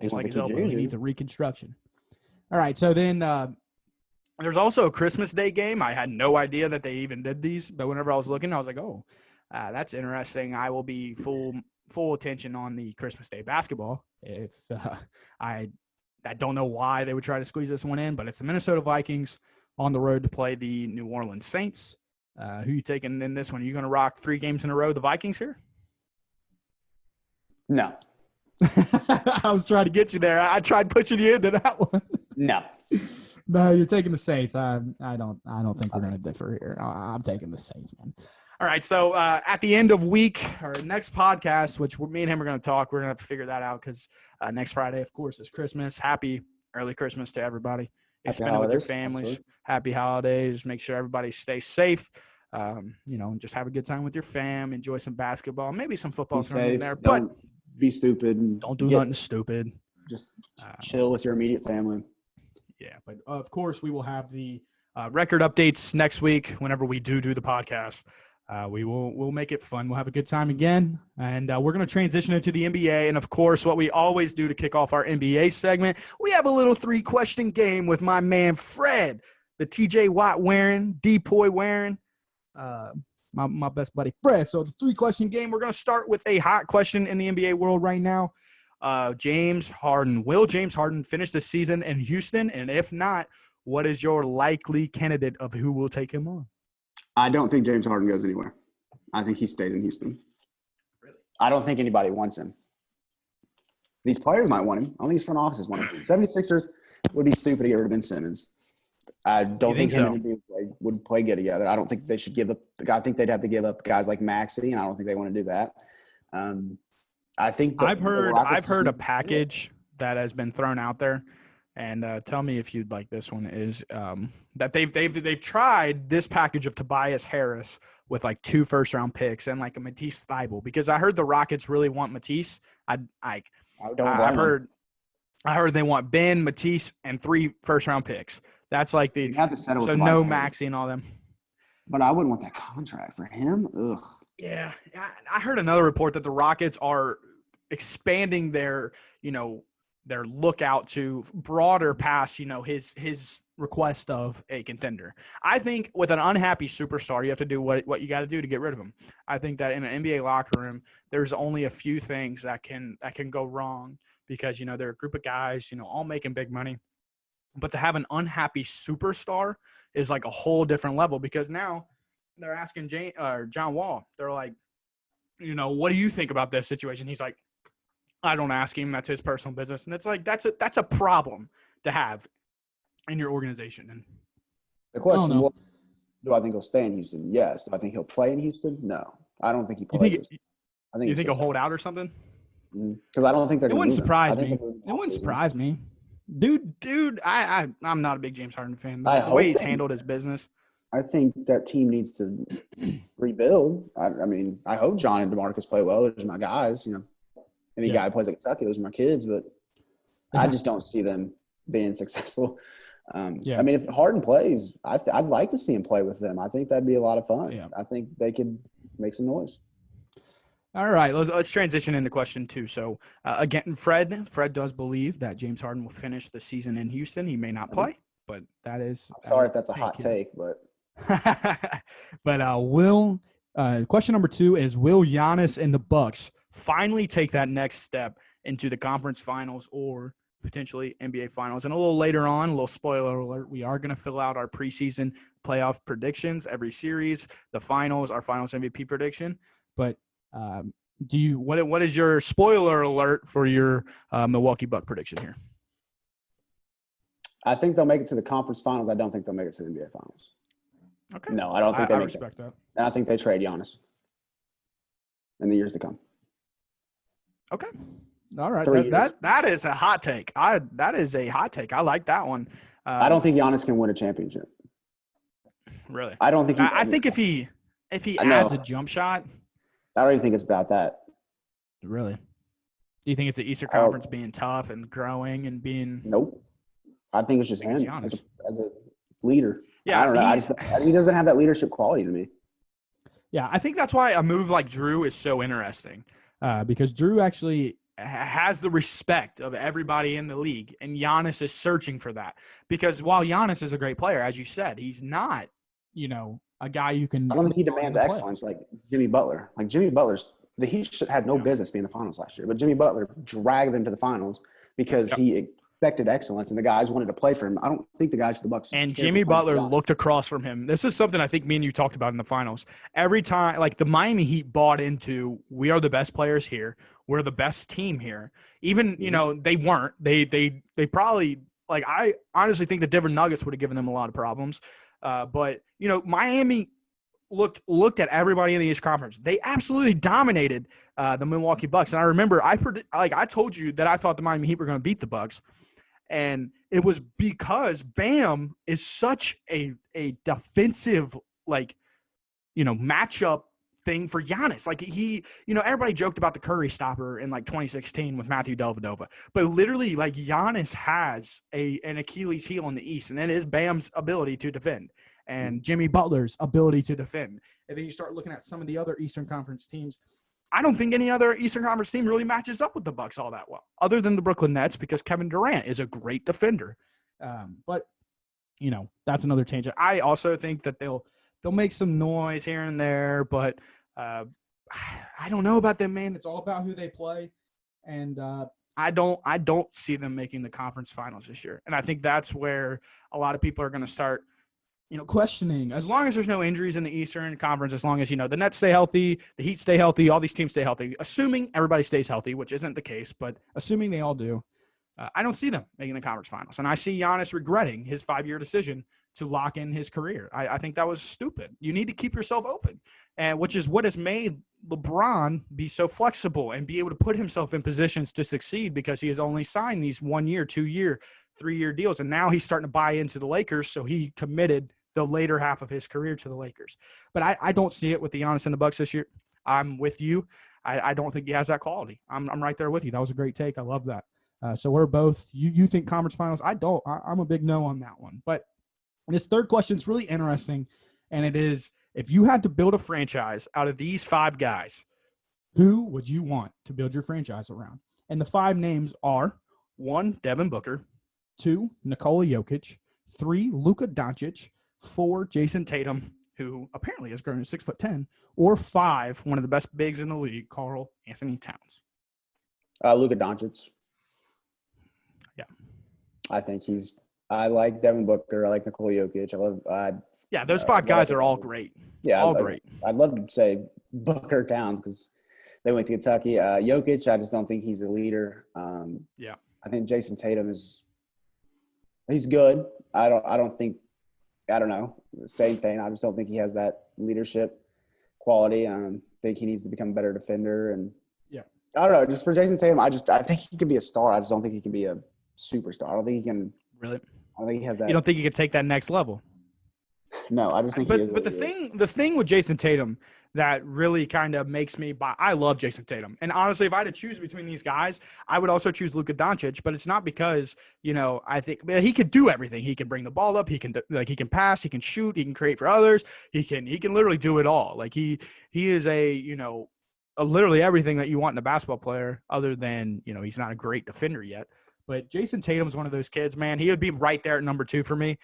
Just like his elbow, he needs a reconstruction. All right, so then there's also a Christmas Day game. I had no idea that they even did these, but whenever I was looking, I was like, oh, that's interesting. I will be full attention on the Christmas Day basketball. If I don't know why they would try to squeeze this one in, but it's the Minnesota Vikings on the road to play the New Orleans Saints. Who you taking in this one? Are you going to rock 3 games in a row, the Vikings here? No. I was trying to get you there. I tried pushing you into that one. No. No, you're taking the Saints. I don't think we're going to differ here. I'm taking the Saints, man. All right, so at the end of week, or next podcast, which me and him are going to talk, we're going to have to figure that out because next Friday, of course, is Christmas. Happy early Christmas to everybody. Spend it with your families. Absolutely. Happy holidays. Make sure everybody stays safe. Just have a good time with your fam, enjoy some basketball, maybe some football Be thrown in safe. there, but Don't be stupid. And don't do nothing stupid. Just chill with your immediate family. Yeah, but of course we will have the record updates next week whenever we do the podcast. We'll make it fun. We'll have a good time again, and we're going to transition into the NBA. And of course, what we always do to kick off our NBA segment, we have a little 3-question game with my man Fred, the TJ Watt wearing, Depoy wearing, my best buddy Fred. So the 3-question game, we're going to start with a hot question in the NBA world right now. James Harden. Will James Harden finish the season in Houston? And if not, what is your likely candidate of who will take him on? I don't think James Harden goes anywhere. I think he stays in Houston. Really? I don't think anybody wants him. These players might want him. I don't think his front offices want him. 76ers would be stupid to get rid of Ben Simmons. I don't think him and Embiid would play good together. I don't think they should give up – I think they'd have to give up guys like Maxey, and I don't think they want to do that. I think I've heard a package that has been thrown out there, and tell me if you'd like this one, is that they've tried this package of Tobias Harris with like 2 first-round picks and like a Matisse Thybulle, because I heard the Rockets really want Matisse. I heard they want Ben, Matisse, and 3 first-round picks. That's like the so no Maxey and all them. But I wouldn't want that contract for him. Ugh. Yeah, I heard another report that the Rockets are expanding their lookout to broader past, his request of a contender. I think with an unhappy superstar, you have to do what you got to do to get rid of him. I think that in an NBA locker room, there's only a few things that can go wrong because, they're a group of guys, all making big money. But to have an unhappy superstar is like a whole different level, because now they're asking John Wall. They're like, what do you think about this situation? He's like, I don't ask him. That's his personal business. And it's like, that's a problem to have in your organization. And the question was, do I think he'll stay in Houston? Yes. Do I think he'll play in Houston? No. I don't think he plays. You think he'll hold out or something? Because I don't think they're. It wouldn't surprise me. It wouldn't surprise me. Dude, I'm not a big James Harden fan. The way he's handled his business. I think that team needs to rebuild. I hope John and DeMarcus play well. Those are my guys. Any guy who plays at Kentucky, those are my kids. But I just don't see them being successful. If Harden plays, I'd like to see him play with them. I think that'd be a lot of fun. Yeah. I think they could make some noise. All right, let's transition into question 2. So, again, Fred does believe that James Harden will finish the season in Houston. He may not play, but that is – I'm sorry if that's a hot take, but – But question number 2 is, will Giannis and the Bucks finally take that next step into the conference finals or potentially NBA finals? And a little later on, a little spoiler alert, we are going to fill out our preseason playoff predictions every series, the finals, our finals MVP prediction. But what is your spoiler alert for your Milwaukee Buck prediction here? I think they'll make it to the conference finals. I don't think they'll make it to the NBA finals. Okay. No, I don't think they make respect that. And I think they trade Giannis in the years to come. Okay. All right. That is a hot take. That is a hot take. I like that one. I don't think Giannis can win a championship. Really? I don't think. I think if he adds a jump shot. I don't even think it's about that. Really? Do you think it's the Eastern Conference being tough and growing and being? Nope. I think it's just him as a leader. Yeah, I don't know. He doesn't have that leadership quality to me. Yeah, I think that's why a move like Drew is so interesting, because Drew actually has the respect of everybody in the league, and Giannis is searching for that. Because while Giannis is a great player, as you said, he's not, a guy you can. I don't think he demands excellence like Jimmy Butler. Like Jimmy Butler's, the Heat had no business being in the finals last year, but Jimmy Butler dragged them to the finals because he expected excellence, and the guys wanted to play for him. I don't think the guys for the Bucks. And Jimmy Butler looked across from him. This is something I think me and you talked about in the finals. Every time, like the Miami Heat bought into, we are the best players here. We're the best team here. Even they weren't. They probably, like, I honestly think the Denver Nuggets would have given them a lot of problems. But Miami looked at everybody in the East Conference. They absolutely dominated the Milwaukee Bucks. And I remember I told you that I thought the Miami Heat were going to beat the Bucks. And it was because Bam is such a defensive, like, matchup thing for Giannis. Like everybody joked about the Curry stopper in like 2016 with Matthew Dellavedova, but literally like Giannis has an Achilles heel in the East, and that is Bam's ability to defend and Jimmy Butler's ability to defend. And then you start looking at some of the other Eastern Conference teams. I don't think any other Eastern Conference team really matches up with the Bucks all that well, other than the Brooklyn Nets, because Kevin Durant is a great defender. But that's another tangent. I also think that they'll make some noise here and there, but I don't know about them, man. It's all about who they play, and I don't see them making the conference finals this year. And I think that's where a lot of people are going to start, questioning. As long as there's no injuries in the Eastern Conference, as long as the Nets stay healthy, the Heat stay healthy, all these teams stay healthy, assuming everybody stays healthy, which isn't the case, but assuming they all do, I don't see them making the conference finals. And I see Giannis regretting his 5-year decision to lock in his career. I think that was stupid. You need to keep yourself open, and which is what has made LeBron be so flexible and be able to put himself in positions to succeed, because he has only signed these 1-year, 2-year, 3-year deals. And now he's starting to buy into the Lakers, so he committed the later half of his career to the Lakers. But I don't see it with the Giannis and the Bucks this year. I'm with you. I don't think he has that quality. I'm right there with you. That was a great take. I love that. So we're both, you think conference finals? I don't. I'm a big no on that one. But this third question is really interesting, and it is, if you had to build a franchise out of these 5 guys, who would you want to build your franchise around? And the 5 names are: 1, Devin Booker; 2, Nikola Jokic; 3, Luka Doncic; 4, Jason Tatum, who apparently has grown to 6'10", or 5, one of the best bigs in the league, Karl Anthony Towns. Luka Doncic. Yeah. I like Devin Booker. I like Nikola Jokic. Those 5 guys are all great. Yeah. All great. I'd love to say Booker, Towns, because they went to Kentucky. Jokic, I just don't think he's a leader. I think Jason Tatum he's good. I don't know. Same thing. I just don't think he has that leadership quality. I think he needs to become a better defender. And I don't know. Just for Jason Tatum, I think he can be a star. I just don't think he can be a superstar. I don't think he can. Really? I don't think he has that. You don't think he could take that next level? No, I just think. But the thing with Jason Tatum that really kind of makes me buy. I love Jason Tatum, and honestly, if I had to choose between these guys, I would also choose Luka Doncic. But it's not because I think he could do everything. He can bring the ball up. He can he can pass. He can shoot. He can create for others. He can literally do it all. Like he is literally everything that you want in a basketball player, other than he's not a great defender yet. But Jason Tatum's one of those kids, man. He would be right there at number 2 for me,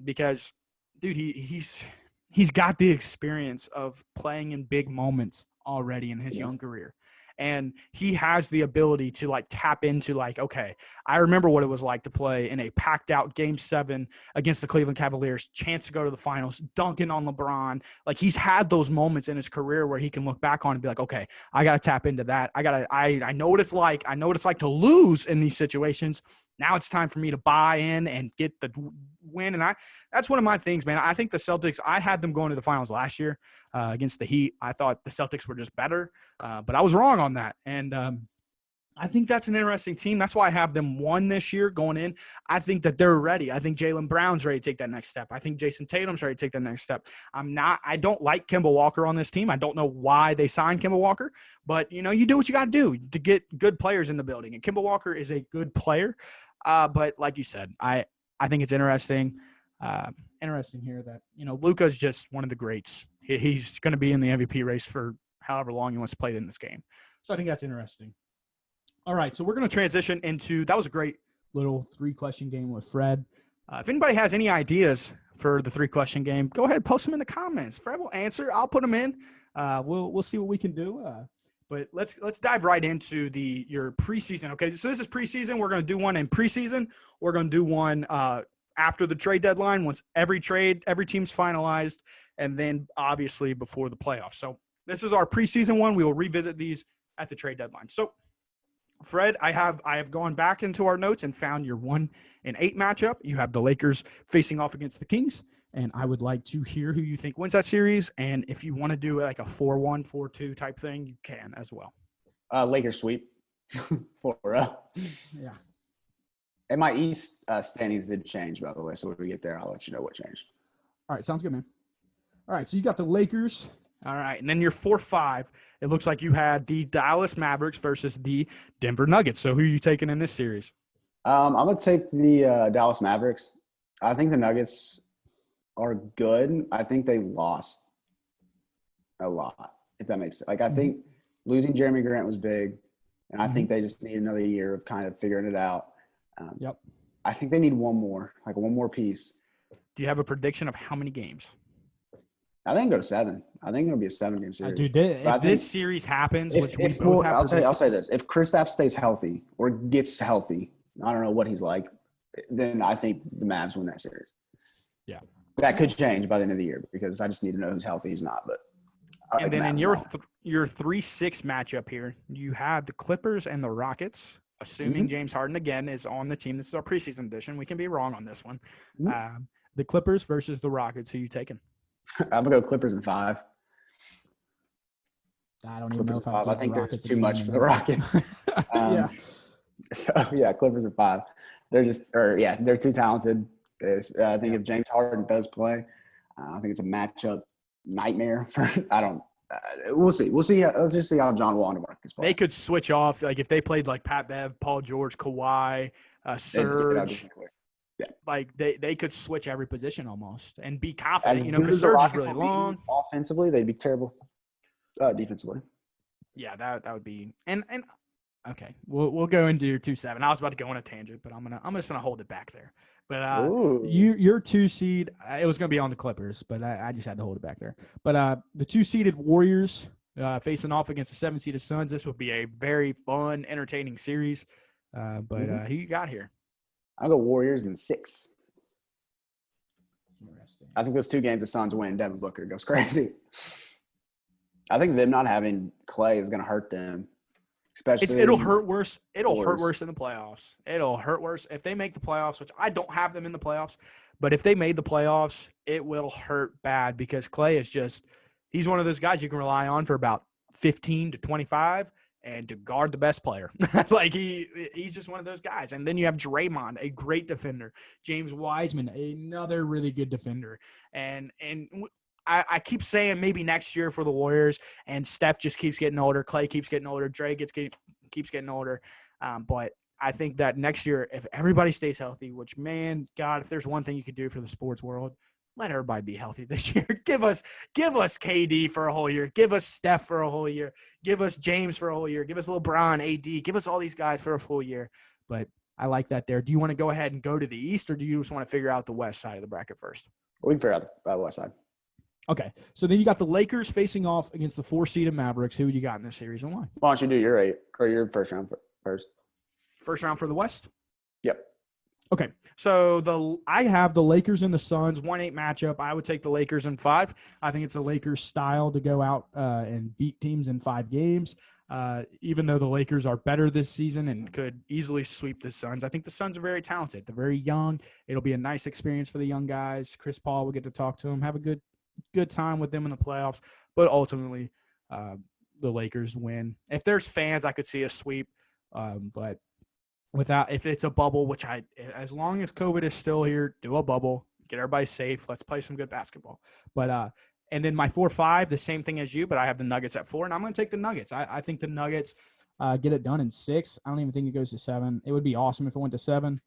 because, dude, he's got the experience of playing in big moments already in his young career. And he has the ability to tap into okay, I remember what it was like to play in a packed out Game 7 against the Cleveland Cavaliers, chance to go to the finals, dunking on LeBron. He's had those moments in his career where he can look back on and be like, okay, I got to tap into that. I know what it's like. I know what it's like to lose in these situations. Now it's time for me to buy in and get the win. And that's one of my things, man. I think the Celtics, I had them going to the finals last year against the Heat. I thought the Celtics were just better, but I was wrong on that. And I think that's an interesting team. That's why I have them 1 this year going in. I think that they're ready. I think Jaylen Brown's ready to take that next step. I think Jason Tatum's ready to take that next step. I don't like Kemba Walker on this team. I don't know why they signed Kemba Walker, but you do what you got to do to get good players in the building. And Kemba Walker is a good player. But like you said, I think it's interesting here that, Luka's just one of the greats. He's going to be in the MVP race for however long he wants to play in this game. So I think that's interesting. All right, so we're going to transition into – that was a great little 3-question game with Fred. If anybody has any ideas for the 3-question game, go ahead, post them in the comments. Fred will answer. I'll put them in. We'll see what we can do. But let's dive right into your preseason. Okay, so this is preseason. We're going to do one in preseason. We're going to do one after the trade deadline, once every team's finalized, and then obviously before the playoffs. So this is our preseason one. We will revisit these at the trade deadline. So, Fred, I have gone back into our notes and found your 1-8 matchup. You have the Lakers facing off against the Kings, and I would like to hear who you think wins that series. And if you want to do a 4-1, 4-2 type thing, you can as well. Lakers sweep. Yeah. And my East standings did change, by the way. So when we get there, I'll let you know what changed. All right, sounds good, man. All right, so you got the Lakers. All right, and then your 4-5. It looks like you had the Dallas Mavericks versus the Denver Nuggets. So who are you taking in this series? I'm gonna take the Dallas Mavericks. I think the Nuggets are good. I think they lost a lot, if that makes sense. Like I think losing Jeremy Grant was big, and I think they just need another year of kind of figuring it out. Yep. I think they need one more piece. Do you have a prediction of how many games? I think go to 7. I think it'll be a 7-game series. Dude, If this series happens, which we both have I'll say this: if Kristaps stays healthy or gets healthy, I don't know what he's like, then I think the Mavs win that series. Yeah, that could change by the end of the year because I just need to know who's healthy, who's not. But and then in your 3-6 matchup here, you have the Clippers and the Rockets. Assuming James Harden again is on the team, this is our preseason edition. We can be wrong on this one. The Clippers versus the Rockets. Who you taking? I'm gonna go Clippers in 5. I don't even know if I think there's too much for the Rockets. Yeah. So yeah, Clippers in 5. They're too talented. I think if James Harden does play, I think it's a matchup nightmare. We'll see. Let's just see how John Wall and DeMarcus play. They could switch off, like if they played like Pat Bev, Paul George, Kawhi, Serge. Yeah. Like they could switch every position almost and be confident, because Serge is really long. Offensively, they'd be terrible. Defensively. Yeah, that would be and okay. We'll go into your 2-7. I was about to go on a tangent, but I'm just gonna hold it back there. But your 2 seed, it was gonna be on the Clippers, but I just had to hold it back there. But the 2-seeded Warriors facing off against the 7-seeded Suns. This would be a very fun, entertaining series. Who you got here? I'll go Warriors in 6. Interesting. I think those 2 games the Suns win, Devin Booker goes crazy. I think them not having Clay is going to hurt them. Especially it'll hurt worse. It'll hurt worse in the playoffs. It'll hurt worse if they make the playoffs, which I don't have them in the playoffs. But if they made the playoffs, it will hurt bad because Clay is he's one of those guys you can rely on for about 15 to 25 and to guard the best player. Like he's just one of those guys. And then you have Draymond, a great defender. James Wiseman, another really good defender. And I keep saying maybe next year for the Warriors, and Steph just keeps getting older. Clay keeps getting older. Dre keeps getting older. But I think that next year, if everybody stays healthy, which, man, God, if there's one thing you could do for the sports world, let everybody be healthy this year. Give us KD for a whole year. Give us Steph for a whole year. Give us James for a whole year. Give us LeBron, AD. Give us all these guys for a full year. But I like that there. Do you want to go ahead and go to the East, or do you just want to figure out the West side of the bracket first? We can figure out the West side. Okay, so then you got the Lakers facing off against the 4-seeded Mavericks. Who you got in this series and why? Why don't you do your 8 or your first round first? First round for the West? Yep. Okay, so I have the Lakers and the Suns, 1-8 matchup. I would take the Lakers in 5. I think it's the Lakers' style to go out and beat teams in 5 games. Even though the Lakers are better this season and could easily sweep the Suns, I think the Suns are very talented. They're very young. It'll be a nice experience for the young guys. Chris Paul will get to talk to them, have a good time with them in the playoffs, but ultimately the Lakers win. If there's fans, I could see a sweep, but if it's a bubble, which as long as COVID is still here, do a bubble, get everybody safe. Let's play some good basketball. But and then my 4-5, the same thing as you, but I have the Nuggets at 4, and I'm going to take the Nuggets. I think the Nuggets get it done in 6. I don't even think it goes to 7. It would be awesome if it went to 7,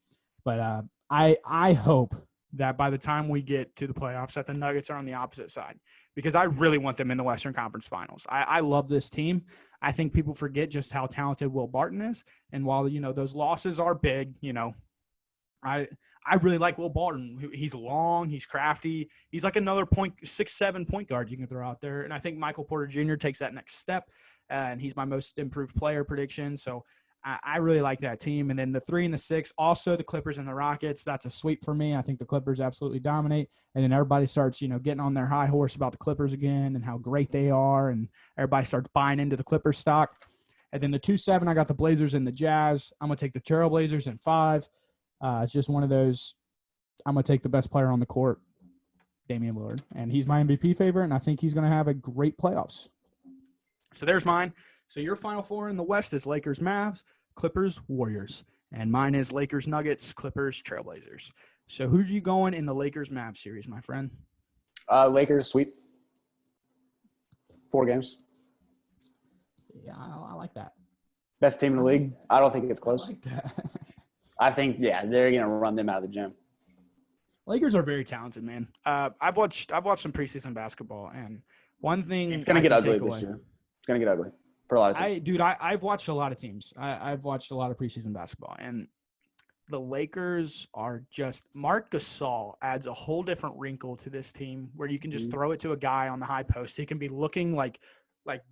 but I hope that by the time we get to the playoffs that the Nuggets are on the opposite side, because I really want them in the Western Conference Finals. I love this team. I think people forget just how talented Will Barton is. And while, those losses are big, I really like Will Barton. He's long, he's crafty. He's like another 6'7" point guard you can throw out there. And I think Michael Porter Jr. takes that next step, and he's my most improved player prediction. So I really like that team. And then the 3 and the 6, also the Clippers and the Rockets. That's a sweep for me. I think the Clippers absolutely dominate. And then everybody starts, getting on their high horse about the Clippers again and how great they are. And everybody starts buying into the Clippers stock. And then the 2-7, I got the Blazers and the Jazz. I'm going to take the Trailblazers in 5. It's just one of those, I'm going to take the best player on the court, Damian Lillard. And he's my MVP favorite, and I think he's going to have a great playoffs. So there's mine. So your Final 4 in the West is Lakers, Mavs, Clippers, Warriors. And mine is Lakers, Nuggets, Clippers, Trailblazers. So who are you going in the Lakers, Mavs series, my friend? Lakers sweep. 4 games. Yeah, I like that. Best team in the league. I don't think it's close. I like that. I think, yeah, they're going to run them out of the gym. Lakers are very talented, man. I've watched some preseason basketball, and one thing It's going to get ugly this year. It's going to get ugly for a lot of teams. I've watched a lot of teams. I've watched a lot of preseason basketball, and the Lakers are just – Marc Gasol adds a whole different wrinkle to this team where you can just throw it to a guy on the high post. He can be looking like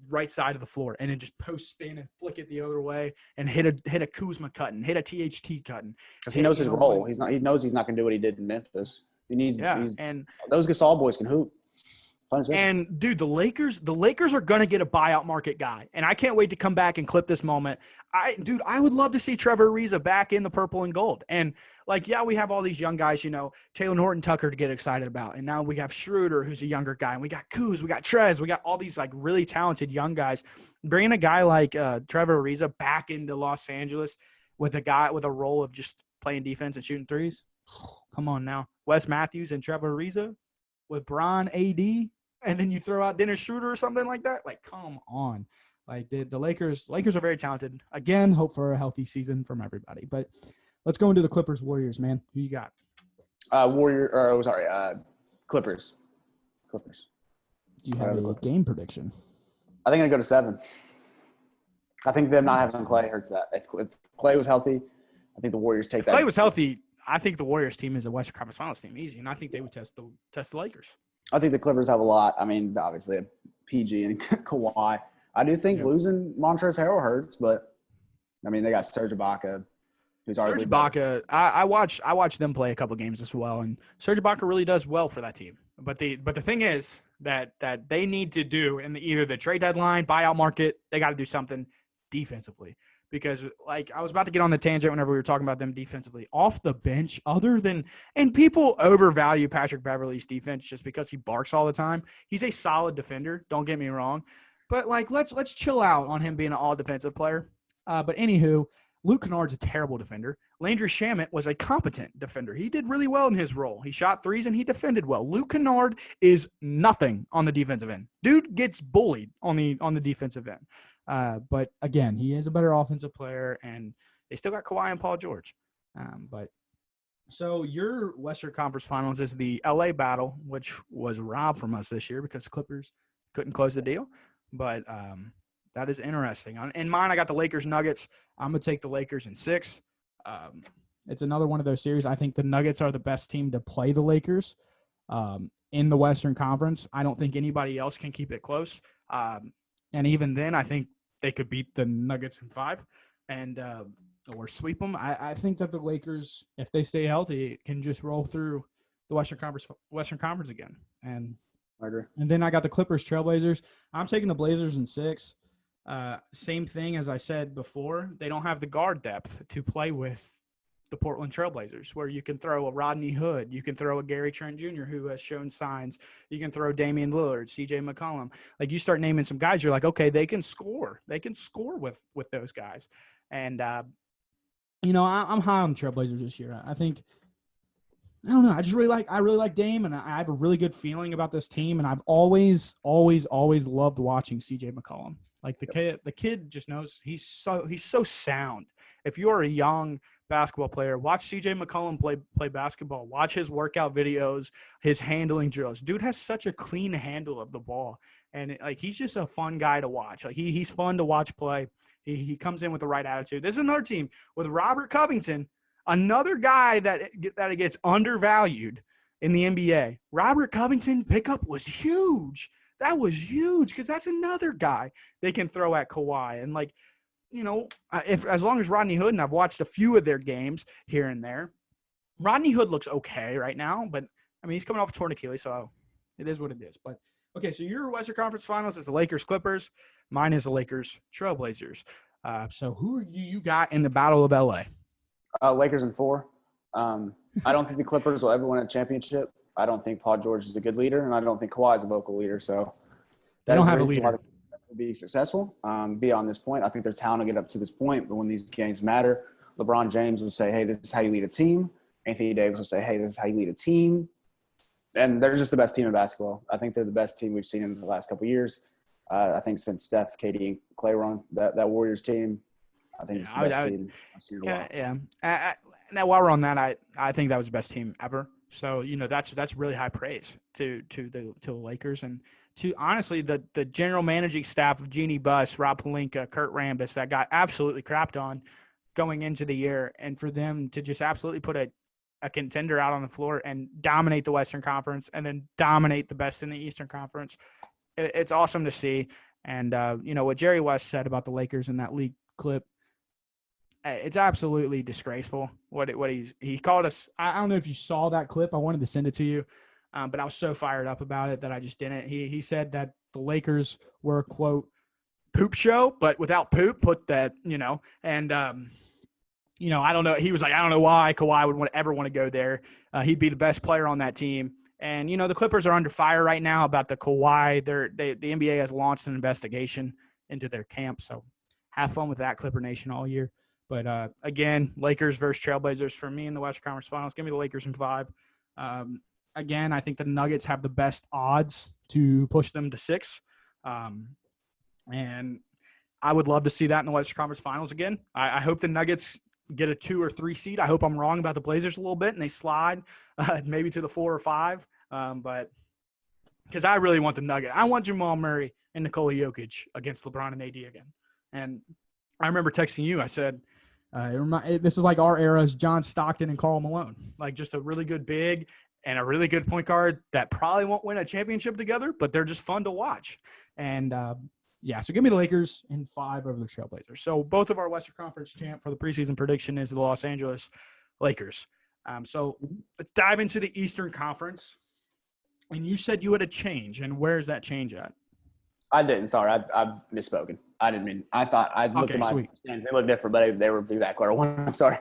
right side of the floor and then just post spin and flick it the other way and hit a Kuzma cutting, hit a THT cutting. Because he knows his role. He knows he's not going to do what he did in Memphis. And those Gasol boys can hoop. And dude, the Lakers are gonna get a buyout market guy, and I can't wait to come back and clip this moment. I would love to see Trevor Ariza back in the purple and gold. And we have all these young guys, Taylor Horton Tucker to get excited about, and now we have Schroeder, who's a younger guy, and we got Kuz, we got Trez, we got all these really talented young guys. Bringing a guy like Trevor Ariza back into Los Angeles with a guy with a role of just playing defense and shooting threes. Come on now, Wes Matthews and Trevor Ariza with Bron AD. And then you throw out Dennis Schroeder or something like that. Come on. The Lakers are very talented. Again, hope for a healthy season from everybody. But let's go into the Clippers Warriors, man. Who you got? Clippers. Do you have a game prediction? I think I go to 7. I think them not having Clay hurts that. If Clay was healthy, I think the Warriors take that. If Clay was healthy, I think the Warriors team is a Western Conference Finals team easy, and I think they would test the Lakers. I think the Clippers have a lot. I mean, obviously, PG and Kawhi. I do think losing Montrezl Harrell hurts, but I mean, they got Serge Ibaka, who's already Serge Ibaka. I watched them play a couple games as well, and Serge Ibaka really does well for that team. But the thing is that they need to do in either the trade deadline, buyout market, they got to do something defensively. Because, I was about to get on the tangent whenever we were talking about them defensively. Off the bench, and people overvalue Patrick Beverley's defense just because he barks all the time. He's a solid defender, don't get me wrong. But, let's chill out on him being an all-defensive player. But anywho, Luke Kennard's a terrible defender. Landry Shamet was a competent defender. He did really well in his role. He shot threes and he defended well. Luke Kennard is nothing on the defensive end. Dude gets bullied on the defensive end. But again, he is a better offensive player, and they still got Kawhi and Paul George. So your Western Conference Finals is the LA battle, which was robbed from us this year because the Clippers couldn't close the deal. But that is interesting. In mine, I got the Lakers Nuggets. I'm gonna take the Lakers in 6. It's another one of those series. I think the Nuggets are the best team to play the Lakers in the Western Conference. I don't think anybody else can keep it close. And even then, I think they could beat the Nuggets in 5 or sweep them. I think that the Lakers, if they stay healthy, can just roll through the Western Conference again. And I agree. And then I got the Clippers Trailblazers. I'm taking the Blazers in 6. Same thing as I said before. They don't have the guard depth to play with the Portland Trailblazers, where you can throw a Rodney Hood, you can throw a Gary Trent Jr. who has shown signs, you can throw Damian Lillard, CJ McCollum. You start naming some guys, you're like, okay, they can score. They can score with those guys. And I'm high on the Trailblazers this year. I think, I don't know, I really like Dame, and I have a really good feeling about this team. And I've always loved watching CJ McCollum. The kid just knows he's so sound. If you're a young basketball player, watch CJ McCollum play basketball. Watch his workout videos, his handling drills. Dude has such a clean handle of the ball, and he's just a fun guy to watch. He's fun to watch play. He comes in with the right attitude. This is another team with Robert Covington, another guy that gets undervalued in the NBA. Robert Covington pickup was huge. That was huge because that's another guy they can throw at Kawhi. And as long as Rodney Hood, and I've watched a few of their games here and there, Rodney Hood looks okay right now, but I mean, he's coming off a torn Achilles, so it is what it is. But okay, so your Western Conference Finals is the Lakers Clippers. Mine is the Lakers Trailblazers. So who are you got in the Battle of LA? Lakers in 4. I don't think the Clippers will ever win a championship. I don't think Paul George is a good leader, and I don't think Kawhi is a vocal leader. So they don't have a leader. Be successful beyond this point. I think their talent will get up to this point, but when these games matter, LeBron James will say, hey, this is how you lead a team. Anthony Davis will say, hey, this is how you lead a team. And they're just the best team in basketball. I think they're the best team we've seen in the last couple of years. I think since Steph, KD, and Clay were on that Warriors team, I think it's the best team I've seen in a while. Yeah. Now, while we're on that, I think that was the best team ever. So that's really high praise to the Lakers and to honestly the general managing staff of Jeannie Buss, Rob Pelinka, Kurt Rambis that got absolutely crapped on going into the year, and for them to just absolutely put a contender out on the floor and dominate the Western Conference and then dominate the best in the Eastern Conference. It's awesome to see. And, what Jerry West said about the Lakers in that league clip, it's absolutely disgraceful what he called us. I don't know if you saw that clip. I wanted to send it to you, but I was so fired up about it that I just didn't. He said that the Lakers were a, quote, poop show, but without poop, put that, and I don't know. He was like, I don't know why Kawhi would ever want to go there. He'd be the best player on that team. And, the Clippers are under fire right now about the Kawhi. The NBA has launched an investigation into their camp. So have fun with that, Clipper Nation, all year. But, again, Lakers versus Trailblazers for me in the Western Conference Finals. Give me the Lakers in 5. Again, I think the Nuggets have the best odds to push them to 6. And I would love to see that in the Western Conference Finals again. I hope the Nuggets get a 2 or 3 seed. I hope I'm wrong about the Blazers a little bit and they slide maybe to the 4 or 5. But because I really want the Nuggets. I want Jamal Murray and Nikola Jokic against LeBron and AD again. And I remember texting you. I said, this is like our era's John Stockton and Karl Malone. Like just a really good big and a really good point guard that probably won't win a championship together, but they're just fun to watch. And, so give me the Lakers in 5 over the Trailblazers. So both of our Western Conference champ for the preseason prediction is the Los Angeles Lakers. So let's dive into the Eastern Conference. And you said you had a change, and where's that change at? I didn't. Sorry, I've misspoken. I didn't mean. I thought I looked at my stands. They look different, but they were exactly where I wanted. I'm sorry.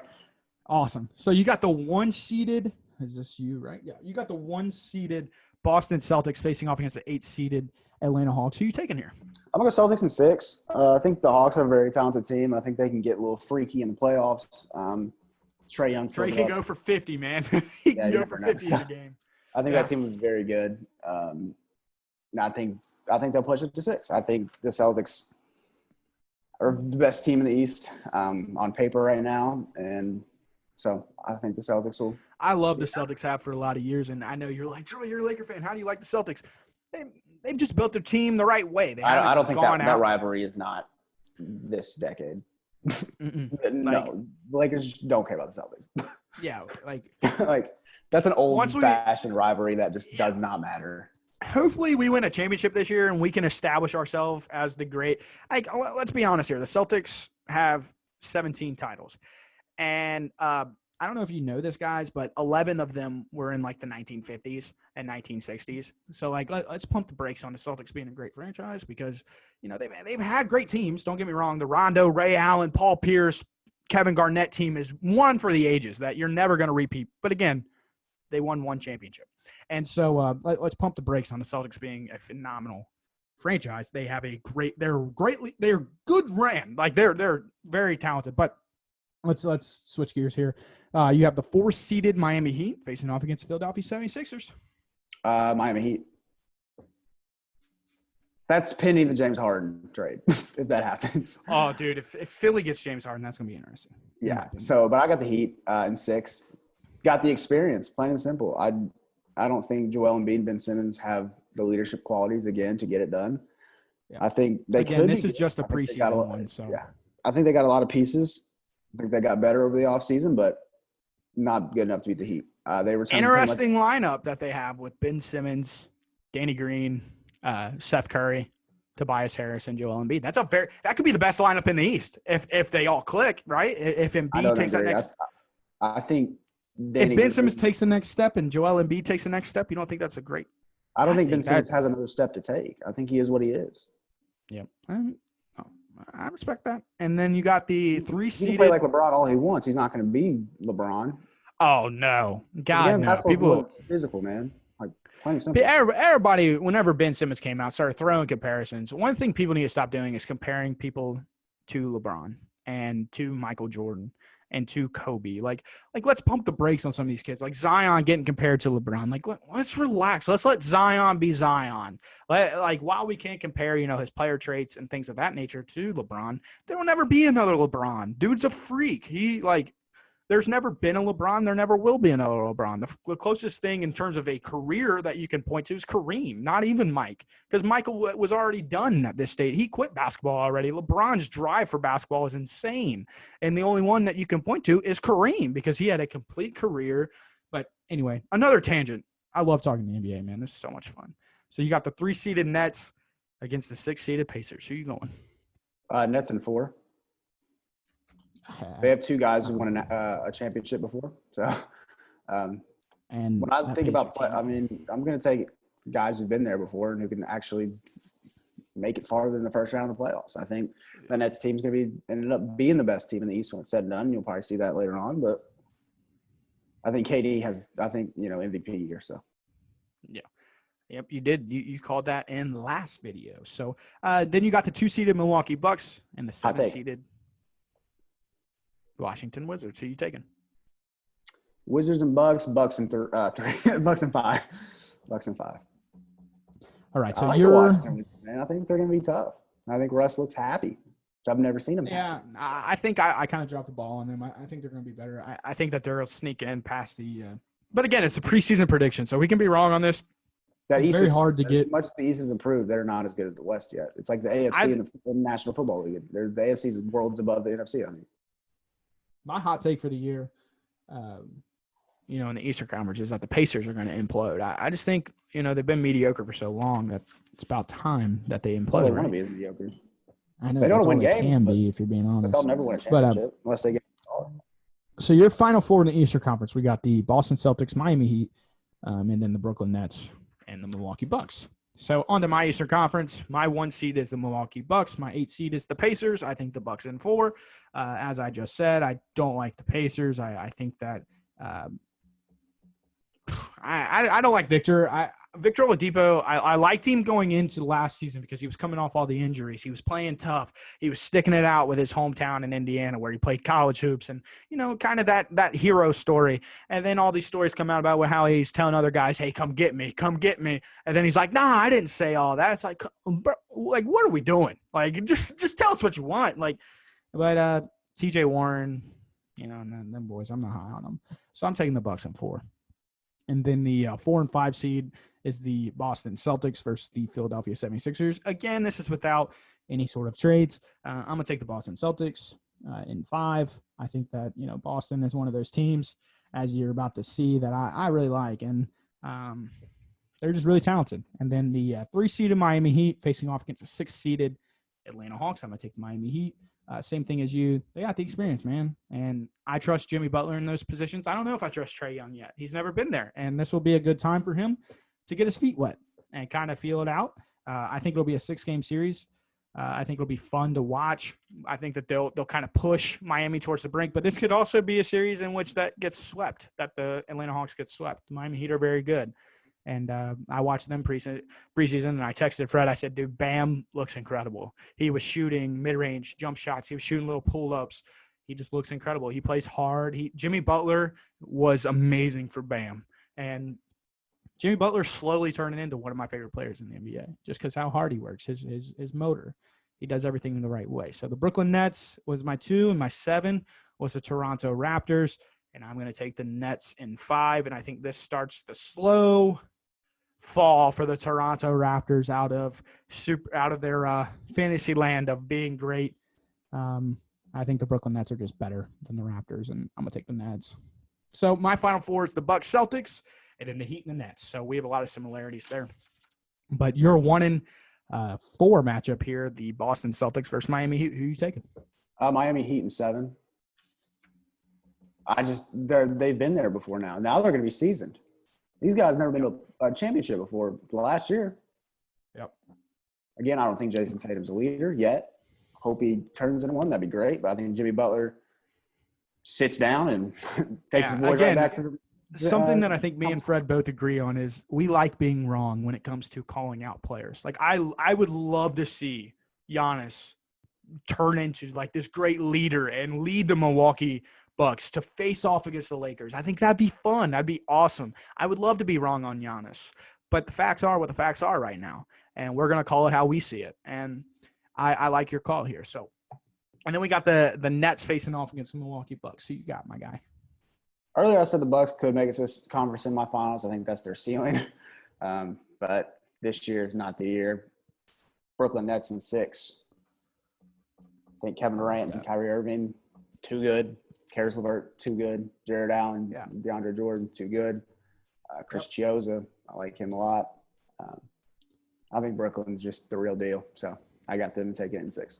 Awesome. So you got the 1-seeded. Is this you, right? Yeah. You got the 1-seeded Boston Celtics facing off against the 8-seeded Atlanta Hawks. Who are you taking here? I'm going to go Celtics in 6. I think the Hawks are a very talented team. I think they can get a little freaky in the playoffs. Trae Young. Trae can go for 50, man. He can go for 50 in a game. I think that team is very good. I think they'll push it to 6. I think the Celtics are the best team in the East on paper right now, and so I think the Celtics will. I love the Celtics have for a lot of years, and I know you're like, Troy, you're a Laker fan. How do you like the Celtics? They've just built their team the right way. I don't think that rivalry is not this decade. No, the Lakers don't care about the Celtics. Yeah, like that's an old-fashioned rivalry that just does not matter. Hopefully we win a championship this year and we can establish ourselves as the great – let's be honest here. The Celtics have 17 titles. And I don't know if you know this, guys, but 11 of them were in, like, the 1950s and 1960s. So, like, let's pump the brakes on the Celtics being a great franchise because, they've had great teams. Don't get me wrong. The Rondo, Ray Allen, Paul Pierce, Kevin Garnett team is one for the ages that you're never going to repeat. But, again, they won 1 championship. And so let's pump the brakes on the Celtics being a phenomenal franchise. They have they're good ran. Like they're very talented. But let's switch gears here. You have the 4-seeded Miami Heat facing off against Philadelphia 76ers. Miami Heat. That's pending the James Harden trade, if that happens. Oh, dude, if Philly gets James Harden, that's going to be interesting. Yeah, but I got the Heat in 6. Got the experience, plain and simple. I don't think Joel Embiid and Ben Simmons have the leadership qualities, again, to get it done. Yeah. I think they could. This is just a preseason one. So. Yeah, I think they got a lot of pieces. I think they got better over the offseason, but not good enough to beat the Heat. They were interesting lineup that they have with Ben Simmons, Danny Green, Seth Curry, Tobias Harris, and Joel Embiid. That could be the best lineup in the East if they all click, right? If Embiid takes that next. I think. If Ben Simmons takes the next step and Joel Embiid takes the next step, you don't think that's a great? I don't think Ben Simmons has another step to take. I think he is what he is. Yep. I respect that. And then you got the 3-seeded. He can play like LeBron all he wants. He's not going to be LeBron. Oh no, God, no. People physical, man. Like plain simple. Everybody, whenever Ben Simmons came out, started throwing comparisons. One thing people need to stop doing is comparing people to LeBron and to Michael Jordan. and 2 Kobe. Like let's pump the brakes on some of these kids. Like Zion getting compared to LeBron. Like let's relax. Let's let Zion be Zion. Like while we can't compare, his player traits and things of that nature to LeBron, there will never be another LeBron. Dude's a freak. There's never been a LeBron. There never will be another LeBron. The closest thing in terms of a career that you can point to is Kareem, not even Mike, because Michael was already done at this stage. He quit basketball already. LeBron's drive for basketball is insane. And the only one that you can point to is Kareem because he had a complete career. But anyway, another tangent. I love talking to the NBA, man. This is so much fun. So you got the 3-seeded Nets against the 6-seeded Pacers. Who are you going? Nets in 4. They have 2 guys who won a championship before. So, and when I think about play, I'm going to take guys who've been there before and who can actually make it farther than the first round of the playoffs. I think the Nets team's going to ended up being the best team in the East when it's said and done. You'll probably see that later on, but I think KD has, MVP year. So, yeah. Yep, you did. You called that in the last video. So then you got the 2-seeded Milwaukee Bucks and the 7-seeded Washington Wizards. Who are you taking? Wizards and Bucks. Bucks and 3. Bucks and 5. Bucks and 5. All right. So I like the Washington Wizards, man. I think they're going to be tough. I think Russ looks happy, which I've never seen him. Yeah, I think I kind of dropped the ball on them. I think they're going to be better. I think that they'll sneak in past the. But again, it's a preseason prediction, so we can be wrong on this. That it's East very hard to get. As much as the East has improved, they're not as good as the West yet. It's like the AFC and the National Football League. The AFC is worlds above the NFC. I think. My hot take for the year, in the Eastern Conference is that the Pacers are going to implode. I just think, they've been mediocre for so long that it's about time that they implode. All they want to be is mediocre. I know they don't win games. Can be, if you're being honest. They'll never win a championship unless they get. So your final 4 in the Eastern Conference, we got the Boston Celtics, Miami Heat, and then the Brooklyn Nets and the Milwaukee Bucks. So on to my Eastern Conference. My 1 seed is the Milwaukee Bucks. My 8 seed is the Pacers. I think the Bucks in 4. As I just said, I don't like the Pacers. I think that I don't like Victor. Victor Oladipo, I liked him going into last season because he was coming off all the injuries. He was playing tough. He was sticking it out with his hometown in Indiana where he played college hoops and, kind of that hero story. And then all these stories come out about how he's telling other guys, hey, come get me. And then he's like, nah, I didn't say all that. It's like, bro, what are we doing? Like, just tell us what you want. But TJ Warren, and them boys, I'm not high on them. So I'm taking the Bucks in 4. And then the 4 and 5 seed is the Boston Celtics versus the Philadelphia 76ers. Again, this is without any sort of trades. I'm going to take the Boston Celtics in 5. I think that, Boston is one of those teams, as you're about to see, that I really like. And they're just really talented. And then the 3-seeded Miami Heat facing off against the 6-seeded Atlanta Hawks. I'm going to take the Miami Heat. Same thing as you. They got the experience, man. And I trust Jimmy Butler in those positions. I don't know if I trust Trae Young yet. He's never been there. And this will be a good time for him to get his feet wet and kind of feel it out. I think it'll be a 6-game series. I think it'll be fun to watch. I think that they'll kind of push Miami towards the brink. But this could also be a series in which that gets swept, that the Atlanta Hawks get swept. The Miami Heat are very good. And I watched them preseason, and I texted Fred. I said, dude, Bam looks incredible. He was shooting mid-range jump shots. He was shooting little pull-ups. He just looks incredible. He plays hard. Jimmy Butler was amazing for Bam. And Jimmy Butler slowly turning into one of my favorite players in the NBA just because how hard he works, his motor. He does everything in the right way. So the Brooklyn Nets was my 2, and my 7 was the Toronto Raptors. And I'm going to take the Nets in 5. And I think this starts the slow fall for the Toronto Raptors out of their fantasy land of being great. I think the Brooklyn Nets are just better than the Raptors, and I'm gonna take the Nets. So my final 4 is the Bucks, Celtics, and then the Heat and the Nets. So we have a lot of similarities there. But your 1 and 4 matchup here, the Boston Celtics versus Miami Heat. Who are you taking? Miami Heat in 7. They've been there before now. Now they're going to be seasoned. These guys never been to a championship before last year. Yep. Again, I don't think Jason Tatum's a leader yet. Hope he turns into one. That'd be great. But I think Jimmy Butler sits down and takes his boy right back to the something that I think me and Fred both agree on is we like being wrong when it comes to calling out players. Like I would love to see Giannis turn into like this great leader and lead the Milwaukee Bucks to face off against the Lakers. I think that'd be fun. That'd be awesome. I would love to be wrong on Giannis, but the facts are what the facts are right now, and we're gonna call it how we see it. And I like your call here. So, and then we got the Nets facing off against the Milwaukee Bucks. Who you got, my guy? Earlier, I said the Bucks could make it to this conference semifinals. I think that's their ceiling. But this year is not the year. Brooklyn Nets in 6. I think Kevin Durant and Kyrie Irving, too good. Karis LeVert, too good. Jared Allen, DeAndre Jordan, too good. Chris Chiozza, I like him a lot. I think Brooklyn's just the real deal. So I got them to take it in 6.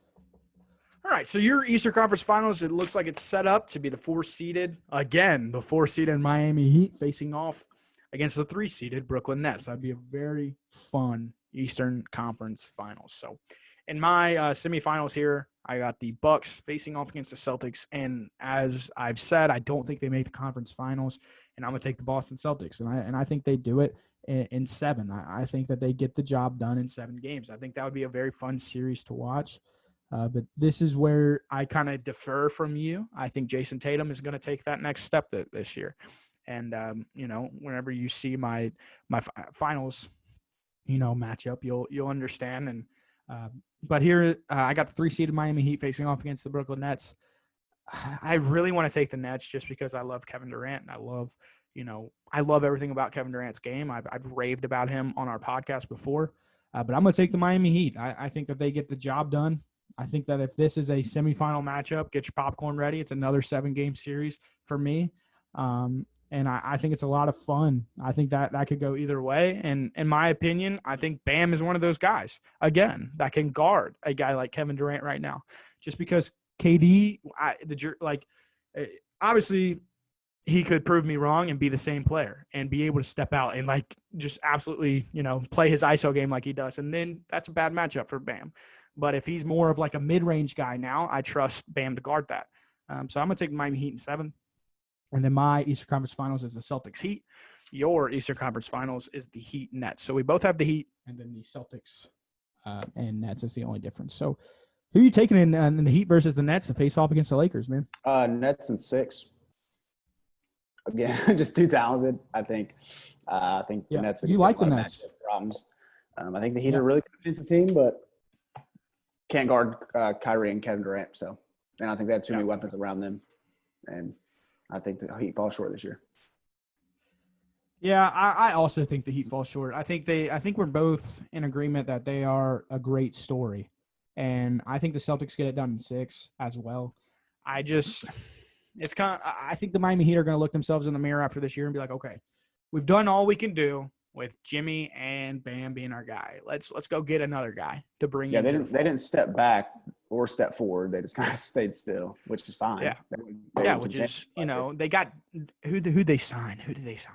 All right, so your Eastern Conference Finals, it looks like it's set up to be the 4-seeded, again, the 4-seeded Miami Heat facing off against the 3-seeded Brooklyn Nets. That'd be a very fun Eastern Conference Finals. So in my semifinals here, I got the Bucks facing off against the Celtics. And as I've said, I don't think they make the conference finals, and I'm going to take the Boston Celtics. And I think they do it in 7. I think that they get the job done in 7 games. I think that would be a very fun series to watch. But this is where I kind of defer from you. I think Jason Tatum is going to take that next step this year. And, whenever you see my finals, matchup, you'll understand. And but here I got the 3-seeded Miami Heat facing off against the Brooklyn Nets. I really want to take the Nets just because I love Kevin Durant. And I love everything about Kevin Durant's game. I've raved about him on our podcast before. But I'm going to take the Miami Heat. I think that they get the job done. I think that if this is a semifinal matchup, get your popcorn ready. It's another 7-game series for me. And I think it's a lot of fun. I think that could go either way. And in my opinion, I think Bam is one of those guys, again, that can guard a guy like Kevin Durant right now. Just because KD, obviously he could prove me wrong and be the same player and be able to step out and just absolutely, play his ISO game like he does. And then that's a bad matchup for Bam. But if he's more of a mid-range guy now, I trust Bam to guard that. So I'm going to take the Miami Heat in 7. And then my Eastern Conference Finals is the Celtics Heat. Your Eastern Conference Finals is the Heat Nets. So we both have the Heat, and then the Celtics and Nets is the only difference. So who are you taking in the Heat versus the Nets to face off against the Lakers, man? Nets in 6. Again, just too talented. I think the Nets. You like the Nets? Problems. I think the Heat are a really good defensive team, but can't guard Kyrie and Kevin Durant. So, and I think they have too many weapons around them, and I think the Heat fall short this year. Yeah, I also think the Heat fall short. I think we're both in agreement that they are a great story, and I think the Celtics get it done in 6 as well. I think the Miami Heat are going to look themselves in the mirror after this year and be like, okay, we've done all we can do with Jimmy and Bam being our guy. Let's go get another guy to bring. Yeah, they didn't step back or step forward. They just kind of stayed still, which is fine. Yeah, which is they got who they sign? Who did they sign?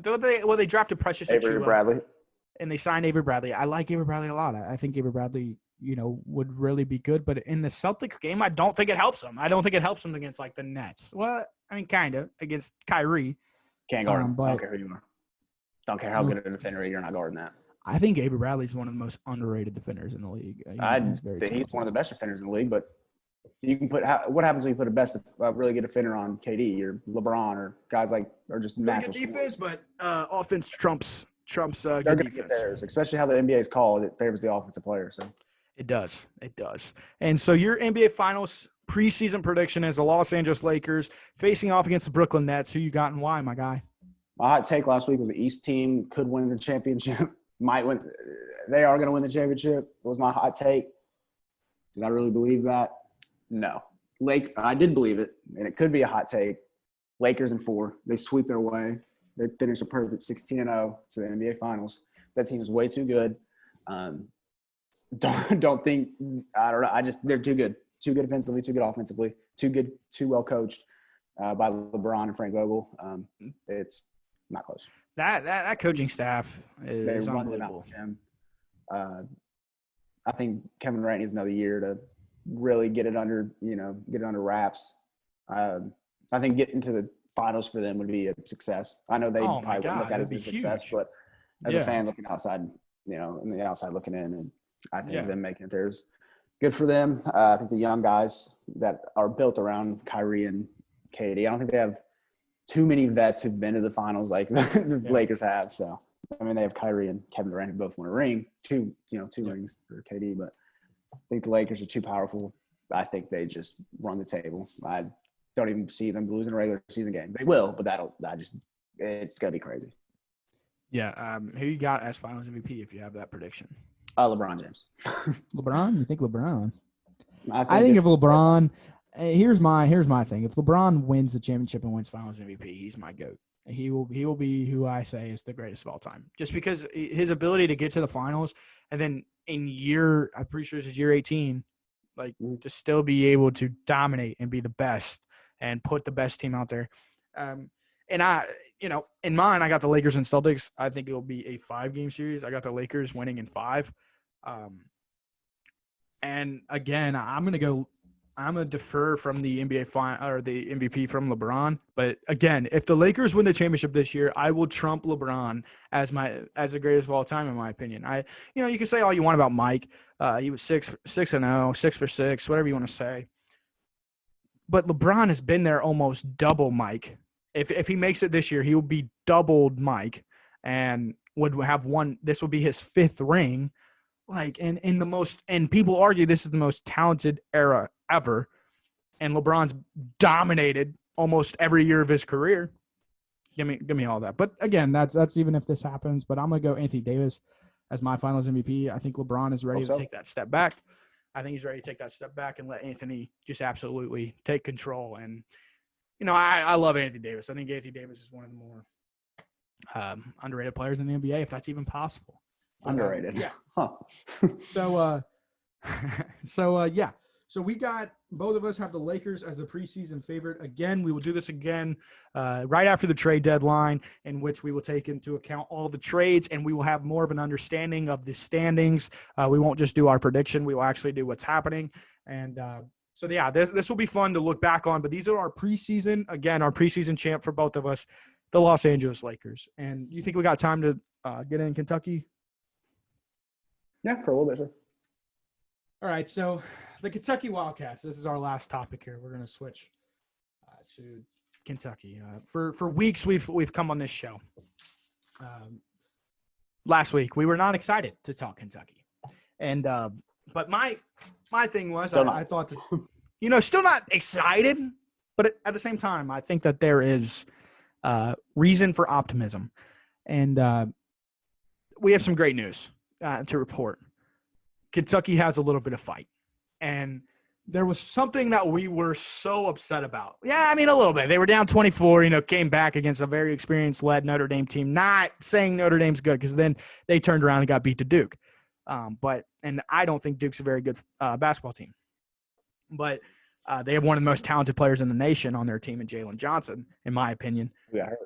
They drafted Precious Avery Bradley, and they signed Avery Bradley. I like Avery Bradley a lot. I think Avery Bradley, would really be good. But in the Celtics game, I don't think it helps them. I don't think it helps them against the Nets. Well, I mean, kind of against Kyrie. Can't guard him. I don't care who you are. Don't care how good a defender you're not guarding that. I think Avery Bradley is one of the most underrated defenders in the league. He's one of the best defenders in the league, but you can what happens when you put a really good defender on KD or LeBron or guys or just natural good defense, but offense trumps good defense. Get theirs, especially how the NBA is called. It favors the offensive player. So it does. And so your NBA Finals preseason prediction is the Los Angeles Lakers facing off against the Brooklyn Nets. Who you got and why, my guy? My hot take last week was the East team could win the championship. Might win. They are going to win the championship. It was my hot take. Did I really believe that? No. I did believe it, and it could be a hot take. Lakers in 4. They sweep their way. They finished a perfect 16-0 to the NBA Finals. That team is way too good. Don't think – I don't know. They're too good. Too good defensively, too good offensively, too good, too well coached by LeBron and Frank Vogel. It's not close. That coaching staff is unbelievable. I think Kevin Durant needs another year to really get it under wraps. I think getting to the finals for them would be a success. I know they probably wouldn't look at it as a success, but as a fan looking outside, in the outside looking in, and I think them making it there is good for them. I think the young guys that are built around Kyrie and KD. I don't think they have too many vets who've been to the finals like the Lakers have. So, I mean, they have Kyrie and Kevin Durant who both won a ring, two rings for KD, but I think the Lakers are too powerful. I think they just run the table. I don't even see them losing a regular season game. They will, but it's going to be crazy. Yeah. Who you got as Finals MVP if you have that prediction? LeBron James. LeBron? You think LeBron? I think if LeBron – here's my thing. If LeBron wins the championship and wins Finals MVP, he's my GOAT. He will be who I say is the greatest of all time. Just because his ability to get to the finals and then I'm pretty sure this is year 18, to still be able to dominate and be the best and put the best team out there. And in mine, I got the Lakers and Celtics. I think it'll be a 5-game series. I got the Lakers winning in 5. And again, I'm gonna defer from the NBA final or the MVP from LeBron. But again, if the Lakers win the championship this year, I will trump LeBron as the greatest of all time, in my opinion. You can say all you want about Mike. He was 6-0, 6 for 6, whatever you want to say. But LeBron has been there almost double Mike. If he makes it this year, he will be doubled Mike and would have won. This will be his 5th ring. And people argue this is the most talented era ever. And LeBron's dominated almost every year of his career. Give me all that. But again, that's even if this happens. But I'm gonna go Anthony Davis as my Finals MVP. I think LeBron is ready to take that step back. I think he's ready to take that step back and let Anthony just absolutely take control. And I love Anthony Davis. I think Anthony Davis is one of the more underrated players in the NBA, if that's even possible. Underrated. Yeah. Huh. So we got both of us have the Lakers as the preseason favorite. Again, we will do this again right after the trade deadline, in which we will take into account all the trades and we will have more of an understanding of the standings. We won't just do our prediction. We will actually do what's happening. And this will be fun to look back on. But these are our preseason. Again, our preseason champ for both of us, the Los Angeles Lakers. And you think we got time to get in Kentucky? Yeah, for a little bit, sure. All right, so the Kentucky Wildcats. This is our last topic here. We're going to switch to Kentucky. For weeks, we've come on this show. Last week, we were not excited to talk Kentucky, and but my thing was I thought that still not excited, but at the same time, I think that there is reason for optimism, and we have some great news to report. Kentucky has a little bit of fight. And there was something that we were so upset about. Yeah, I mean, a little bit. They were down 24, came back against a very experienced-led Notre Dame team. Not saying Notre Dame's good, because then they turned around and got beat to Duke. And I don't think Duke's a very good basketball team. But they have one of the most talented players in the nation on their team in Jalen Johnson, in my opinion. Yeah, I heard.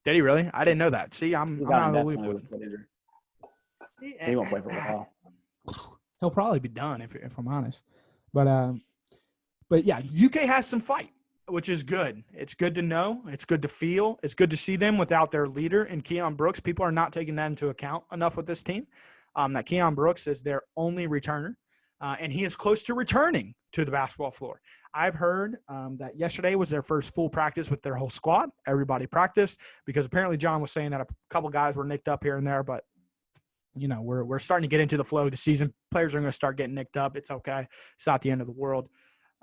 Did he really? I didn't know that. See, I'm out of the loop with him. He won't play for a while. He'll probably be done if I'm honest. But yeah, UK has some fight, which is good. It's good to know. It's good to feel. It's good to see them without their leader in Keon Brooks. People are not taking that into account enough with this team. That Keon Brooks is their only returner, and he is close to returning to the basketball floor. I've heard that yesterday was their first full practice with their whole squad. Everybody practiced because apparently John was saying that a couple guys were nicked up here and there, but we're starting to get into the flow of the season. Players are going to start getting nicked up. It's okay. It's not the end of the world.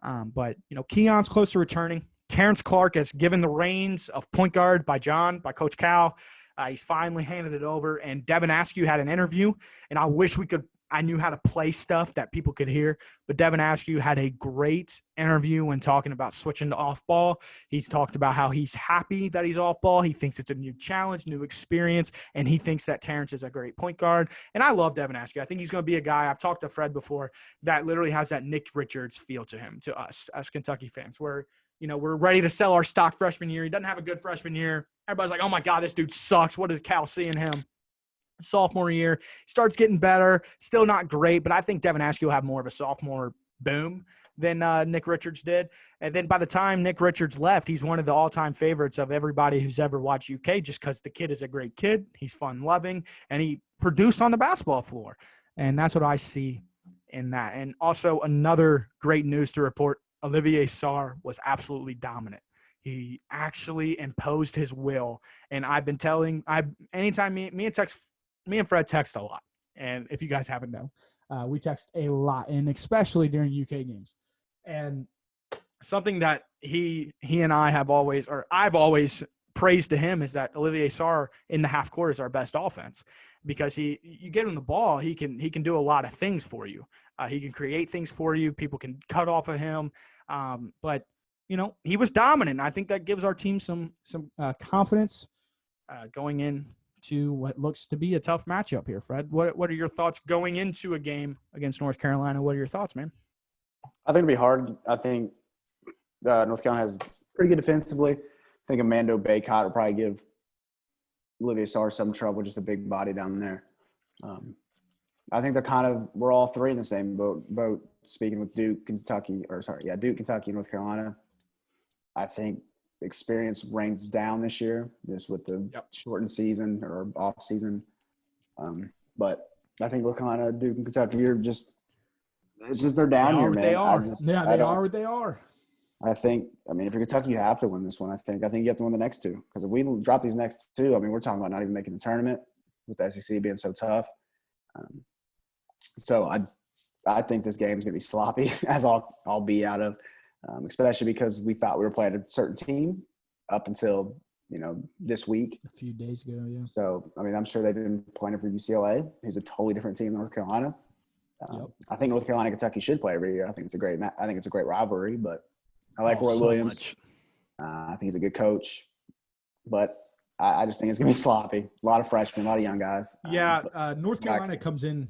But Keon's close to returning. Terrence Clark has given the reins of point guard by Coach Cal. He's finally handed it over. And Devin Askew had an interview, and I knew how to play stuff that people could hear. But Devin Askew had a great interview when talking about switching to off ball. He's talked about how he's happy that he's off ball. He thinks it's a new challenge, new experience, and he thinks that Terrence is a great point guard. And I love Devin Askew. I think he's going to be a guy, I've talked to Fred before, that literally has that Nick Richards feel to him, to us as Kentucky fans, where we're ready to sell our stock freshman year. He doesn't have a good freshman year. Everybody's like, oh my God, this dude sucks. What does Cal see in him? Sophomore year, starts getting better, still not great, but I think Devin Askew will have more of a sophomore boom than Nick Richards did. And then by the time Nick Richards left, he's one of the all-time favorites of everybody who's ever watched UK, just because the kid is a great kid. He's fun-loving, and he produced on the basketball floor. And that's what I see in that. And also another great news to report, Olivier Sarr was absolutely dominant. He actually imposed his will. And I've been telling – anytime me and Fred text a lot. And if you guys haven't known, we text a lot, and especially during UK games. And something that he and I have always – or I've always praised to him is that Olivier Sarr in the half court is our best offense because you get him the ball, he can do a lot of things for you. He can create things for you. People can cut off of him. But – he was dominant. I think that gives our team some confidence going into what looks to be a tough matchup here. Fred, what are your thoughts going into a game against North Carolina? What are your thoughts, man? I think it'll be hard. I think North Carolina has pretty good defensively. I think Amando Baycott will probably give Olivier Sarr some trouble, just a big body down there. I think we're all three in the same boat. Speaking with Duke, Kentucky, and North Carolina. I think experience rains down this year, just with the shortened season or off season. But I think North Carolina, Duke, and Kentucky are they're down here, man. They are what they are. I think, if you're Kentucky, you have to win this one. I think you have to win the next two because if we drop these next two, we're talking about not even making the tournament with the SEC being so tough. So I think this game is going to be sloppy, as I'll be out of. Especially because we thought we were playing a certain team up until, this week. A few days ago, yeah. So, I'm sure they've been playing for UCLA, who's a totally different team than North Carolina. I think North Carolina and Kentucky should play every year. I think it's a great rivalry, but I like Roy Williams. I think he's a good coach, but I just think it's going to be sloppy. A lot of freshmen, a lot of young guys. North Carolina comes into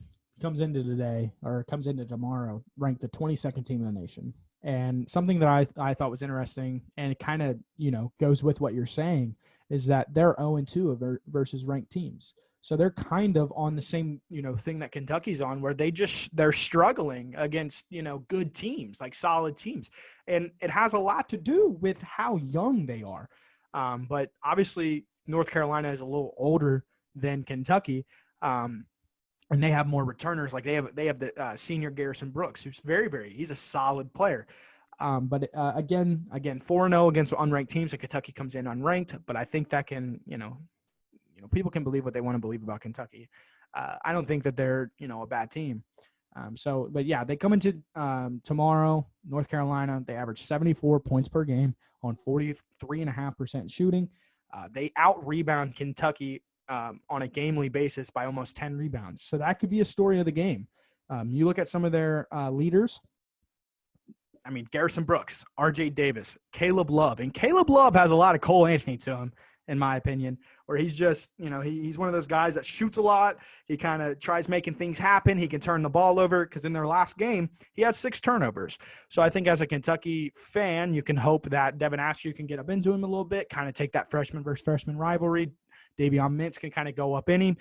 tomorrow ranked the 22nd team in the nation. And something that I thought was interesting, and it kind of, goes with what you're saying, is that they're 0-2 versus ranked teams. So they're kind of on the same, thing that Kentucky's on, where they're struggling against, good teams, like solid teams. And it has a lot to do with how young they are. But obviously North Carolina is a little older than Kentucky. And they have more returners. Like they have the senior Garrison Brooks, who's he's a solid player. But again, 4-0 against unranked teams, and Kentucky comes in unranked. But I think that can, people can believe what they want to believe about Kentucky. I don't think that they're, a bad team. They come into tomorrow, North Carolina. They average 74 points per game on 43.5% shooting. They out-rebound Kentucky on a gamely basis by almost 10 rebounds. So that could be a story of the game. You look at some of their leaders. Garrison Brooks, RJ Davis, Caleb Love. And Caleb Love has a lot of Cole Anthony to him, in my opinion, where he's just, he's one of those guys that shoots a lot. He kind of tries making things happen. He can turn the ball over because in their last game, he had 6 turnovers. So I think as a Kentucky fan, you can hope that Devin Askew can get up into him a little bit, kind of take that freshman versus freshman rivalry. Davion Mintz can kind of go up in him.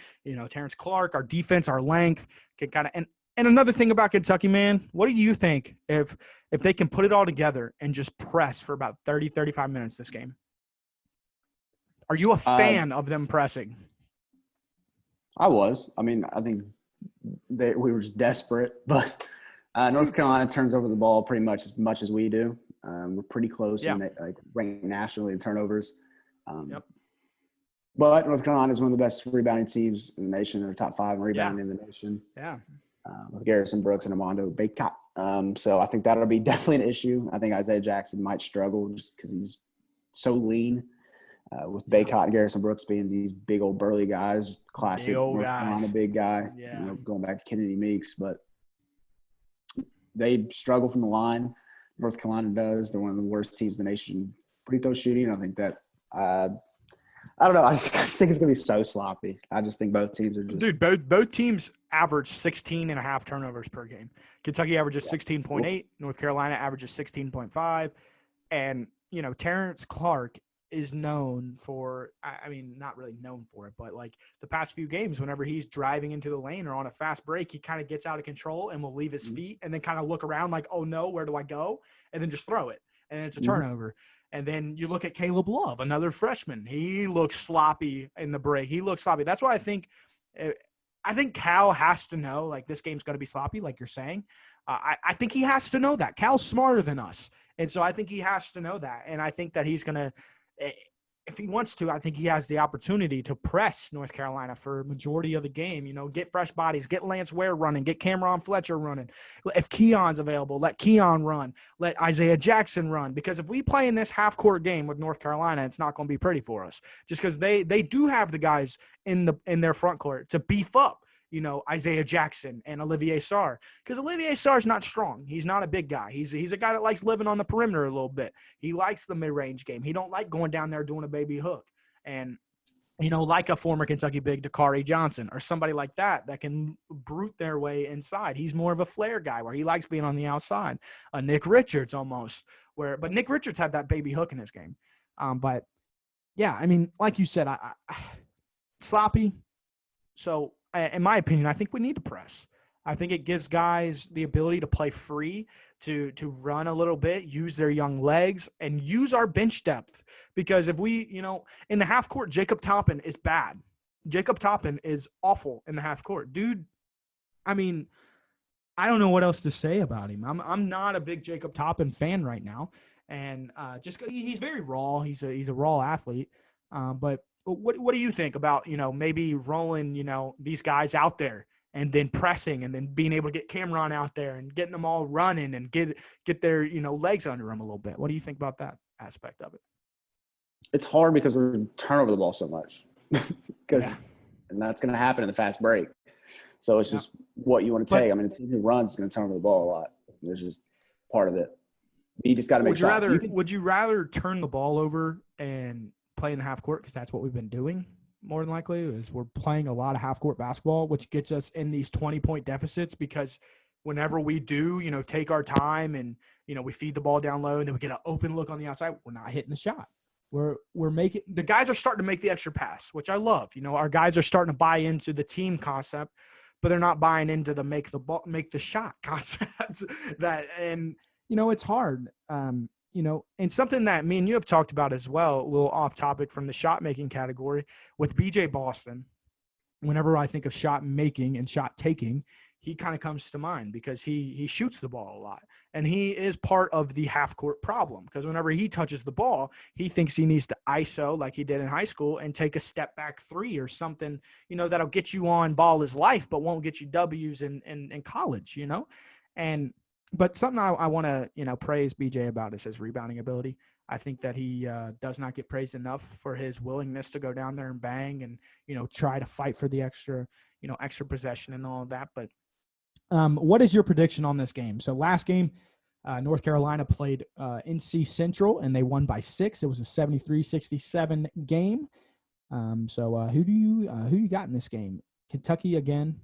Terrence Clark, our defense, our length can kind of and another thing about Kentucky, man, what do you think if they can put it all together and just press for about 30, 35 minutes this game? Are you a fan of them pressing? I was. I think we were just desperate, but North Carolina turns over the ball pretty much as we do. We're pretty close in ranked nationally in turnovers. But North Carolina is one of the best rebounding teams in the nation. They're top 5 in rebounding in the nation. Yeah. With Garrison Brooks and Amando Baycott. So I think that'll be definitely an issue. I think Isaiah Jackson might struggle just because he's so lean. With Baycott and Garrison Brooks being these big old burly guys, classic North Carolina big guy, going back to Kennedy Meeks. But they struggle from the line. North Carolina does. They're one of the worst teams in the nation free throw shooting. I think that I don't know. I just think it's going to be so sloppy. I just think both teams are just – Dude, both teams average 16.5 turnovers per game. Kentucky averages 16.8. North Carolina averages 16.5. And, Terrence Clark is known for – not really known for it, but, the past few games, whenever he's driving into the lane or on a fast break, he kind of gets out of control and will leave his feet and then kind of look around like, oh, no, where do I go? And then just throw it. And it's a turnover. And then you look at Caleb Love, another freshman. He looks sloppy in the break. He looks sloppy. That's why I think Cal has to know, this game's going to be sloppy, like you're saying. I think he has to know that. Cal's smarter than us. And so I think he has to know that. And I think that he's going to, if he wants to, I think he has the opportunity to press North Carolina for a majority of the game, get fresh bodies, get Lance Ware running, get Cameron Fletcher running. If Keon's available, let Keon run, let Isaiah Jackson run. Because if we play in this half-court game with North Carolina, it's not going to be pretty for us. Just because they do have the guys in their front court to beef up, Isaiah Jackson and Olivier Sarr. Because Olivier Sarr is not strong. He's not a big guy. He's a guy that likes living on the perimeter a little bit. He likes the mid-range game. He don't like going down there doing a baby hook. And, like a former Kentucky big, Dakari Johnson, or somebody like that can brute their way inside. He's more of a flare guy where he likes being on the outside. Nick Richards almost. But Nick Richards had that baby hook in his game. But, yeah, I mean, like you said, I sloppy. So, in my opinion, I think we need to press. I think it gives guys the ability to play free, to run a little bit, use their young legs, and use our bench depth. Because if we, in the half court, Jacob Toppin is bad. Jacob Toppin is awful in the half court. Dude, I mean, I don't know what else to say about him. I'm not a big Jacob Toppin fan right now. And just he's very raw. He's a raw athlete. But what do you think about, maybe rolling, these guys out there and then pressing and then being able to get Cameron out there and getting them all running and get their, legs under them a little bit? What do you think about that aspect of it? It's hard because we turn over the ball so much and that's going to happen in the fast break. So it's just what you want to take. I mean, a team who runs is going to turn over the ball a lot. It's just part of it. You just got to make shots. Would you rather turn the ball over and play in the half court, because that's what we've been doing more than likely, is we're playing a lot of half court basketball, which gets us in these 20-point deficits, because whenever we do, take our time and, we feed the ball down low and then we get an open look on the outside, we're not hitting the shot. We're making – the guys are starting to make the extra pass, which I love. Our guys are starting to buy into the team concept, but they're not buying into the make the shot concept. It's hard. And something that me and you have talked about as well, a little off topic from the shot making category, with BJ Boston. Whenever I think of shot making and shot taking, he kind of comes to mind because he shoots the ball a lot, and he is part of the half court problem, because whenever he touches the ball, he thinks he needs to ISO like he did in high school and take a step back three or something, that'll get you on ball his life, but won't get you W's in college, But something I want to, praise BJ about is his rebounding ability. I think that he does not get praised enough for his willingness to go down there and bang and, try to fight for the extra possession and all of that. But what is your prediction on this game? So last game, North Carolina played NC Central, and they won by 6. It was a 73-67 game. So who you got in this game? Kentucky again,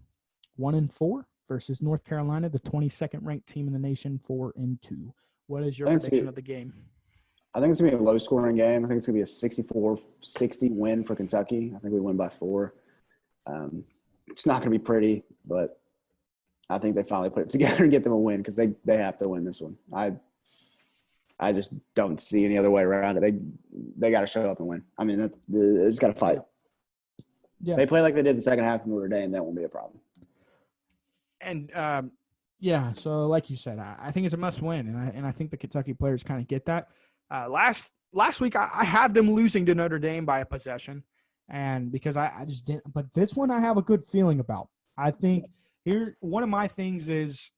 1-4. Versus North Carolina, the 22nd ranked team in the nation, 4-2. What is your prediction of the game? I think it's going to be a low-scoring game. I think it's going to be a 64-60 win for Kentucky. I think we win by 4. It's not going to be pretty, but I think they finally put it together and get them a win, because they have to win this one. I just don't see any other way around it. They got to show up and win. I mean, they just got to fight. Yeah. They play like they did the second half of Notre Dame, that won't be a problem. And so like you said, I think it's a must win, and I think the Kentucky players kind of get that. Last week I had them losing to Notre Dame by a possession, and because I just didn't. But this one I have a good feeling about. I think one of my things is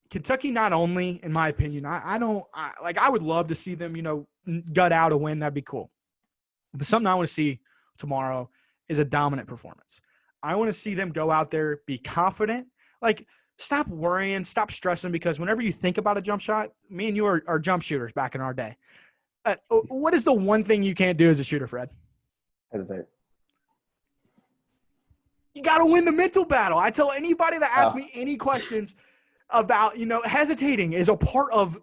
Kentucky. Not only, in my opinion, I would love to see them gut out a win. That'd be cool. But something I want to see tomorrow is a dominant performance. I want to see them go out there, be confident. Like, stop worrying, stop stressing, because whenever you think about a jump shot, me and you are jump shooters back in our day. What is the one thing you can't do as a shooter, Fred? Hesitate. You got to win the mental battle. I tell anybody that asks me any questions about, hesitating is a part of,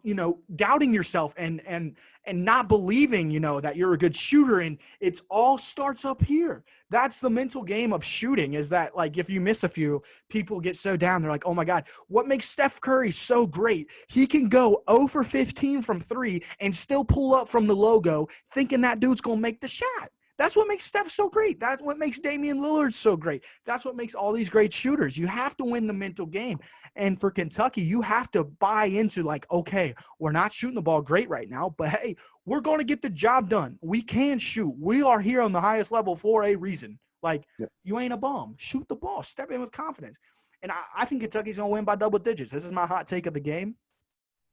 doubting yourself and not believing, that you're a good shooter. And it's all starts up here. That's the mental game of shooting, is that, like, if you miss a few, people get so down. They're like, oh my God, what makes Steph Curry so great? He can go 0 for 15 from 3 and still pull up from the logo thinking that dude's going to make the shot. That's what makes Steph so great. That's what makes Damian Lillard so great. That's what makes all these great shooters. You have to win the mental game. And for Kentucky, you have to buy into like, okay, we're not shooting the ball great right now, but hey, we're going to get the job done. We can shoot. We are here on the highest level for a reason. Like, you ain't a bum. Shoot the ball. Step in with confidence. And I think Kentucky's going to win by double digits. This is my hot take of the game.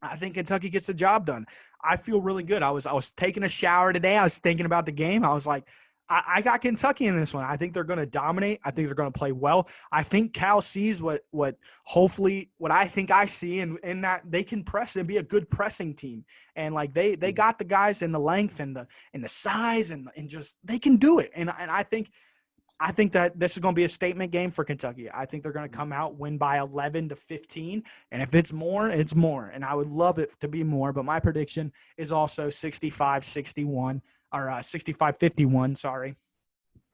I think Kentucky gets the job done. I feel really good. I was taking a shower today. I was thinking about the game. I was like, I got Kentucky in this one. I think they're going to dominate. I think they're going to play well. I think Cal sees what I think I see, in that they can press and be a good pressing team. And like they got the guys in the length and the size and just they can do it. And I think that this is going to be a statement game for Kentucky. I think they're going to come out, win by 11-15. And if it's more, it's more. And I would love it to be more. But my prediction is also 65-61 or 65-51, sorry,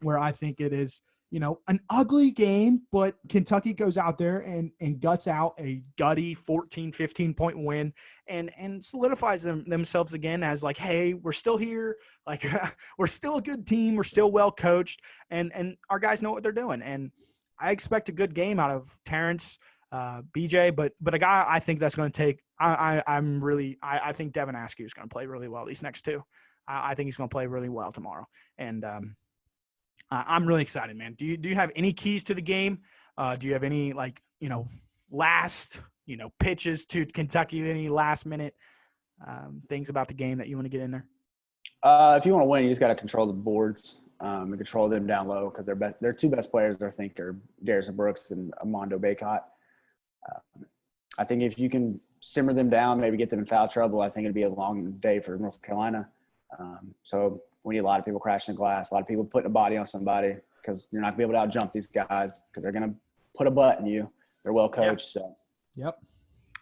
where I think it is, an ugly game, but Kentucky goes out there and guts out a gutty 14, 15-point win and solidifies themselves again as like, hey, we're still here. Like, we're still a good team. We're still well coached, and our guys know what they're doing. And I expect a good game out of Terrence, BJ, but a guy I think that's going to take – I think Devin Askew is going to play really well these next two. I think he's going to play really well tomorrow. And I'm really excited, man. Do you have any keys to the game? Do you have any last pitches to Kentucky? Any last minute things about the game that you want to get in there? If you want to win, you just got to control the boards and control them down low because their two best players, I think, are Garrison Brooks and Armando Bacot. I think if you can simmer them down, maybe get them in foul trouble, I think it'd be a long day for North Carolina. So we need a lot of people crashing the glass, a lot of people putting a body on somebody because you're not going to be able to out-jump these guys because they're going to put a butt in you. They're well coached. Yep. So yep.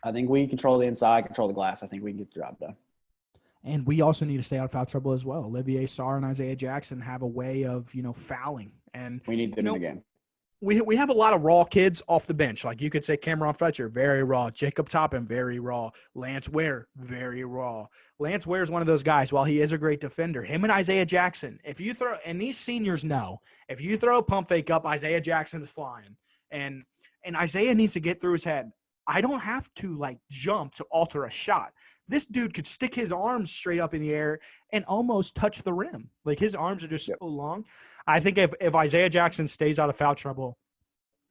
I think we control the inside, control the glass. I think we can get the job done. And we also need to stay out of foul trouble as well. Olivier Sarr and Isaiah Jackson have a way of, fouling. And we need them in the game. We have a lot of raw kids off the bench. Like you could say Cameron Fletcher, very raw. Jacob Toppin, very raw. Lance Ware, very raw. Lance Ware is one of those guys. While he is a great defender, him and Isaiah Jackson, if you throw – and these seniors know, if you throw a pump fake up, Isaiah Jackson's flying. And Isaiah needs to get through his head. I don't have to, jump to alter a shot. This dude could stick his arms straight up in the air and almost touch the rim. Like, his arms are just so long. I think if Isaiah Jackson stays out of foul trouble,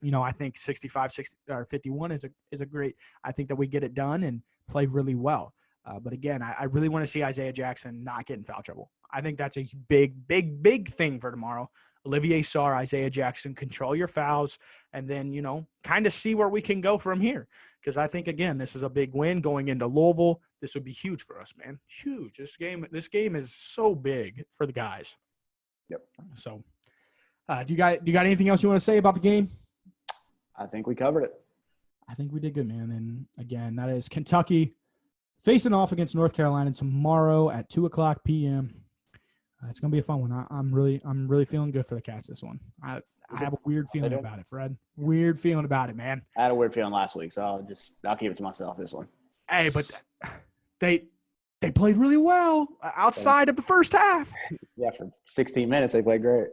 I think 65-51 is a great – I think that we get it done and play really well. But, again, I really want to see Isaiah Jackson not get in foul trouble. I think that's a big, big, big thing for tomorrow. Olivier Sarr, Isaiah Jackson, control your fouls, and then, kind of see where we can go from here. Because I think, again, this is a big win going into Louisville. This would be huge for us, man. Huge. This game is so big for the guys. Yep. So, do you got anything else you want to say about the game? I think we covered it. I think we did good, man. And, again, that is Kentucky facing off against North Carolina tomorrow at 2:00 p.m. It's gonna be a fun one. I'm really feeling good for the Cats this one. I have a weird feeling about it, Fred. Weird feeling about it, man. I had a weird feeling last week, so I'll keep it to myself this one. Hey, but they played really well outside of the first half. Yeah, for 16 minutes they played great.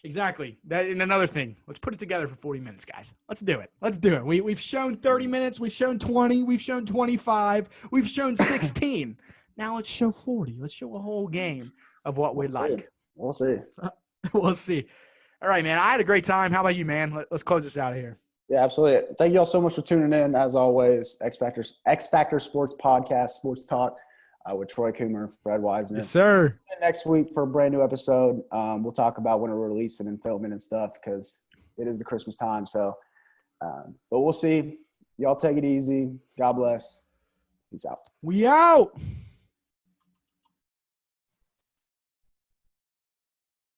Exactly. And another thing, let's put it together for 40 minutes, guys. Let's do it. We've shown 30 minutes. We've shown 20. We've shown 25. We've shown 16. Now let's show 40. Let's show a whole game of what we like. We'll see. We'll see. All right, man. I had a great time. How about you, man? Let's close this out of here. Yeah, absolutely. Thank you all so much for tuning in. As always, X Factor Sports Podcast, Sports Talk with Troy Coomer, Fred Wisener. Yes, sir. Next week for a brand new episode. We'll talk about when we're releasing and filming and stuff because it is the Christmas time. So, but we'll see. Y'all take it easy. God bless. Peace out. We out.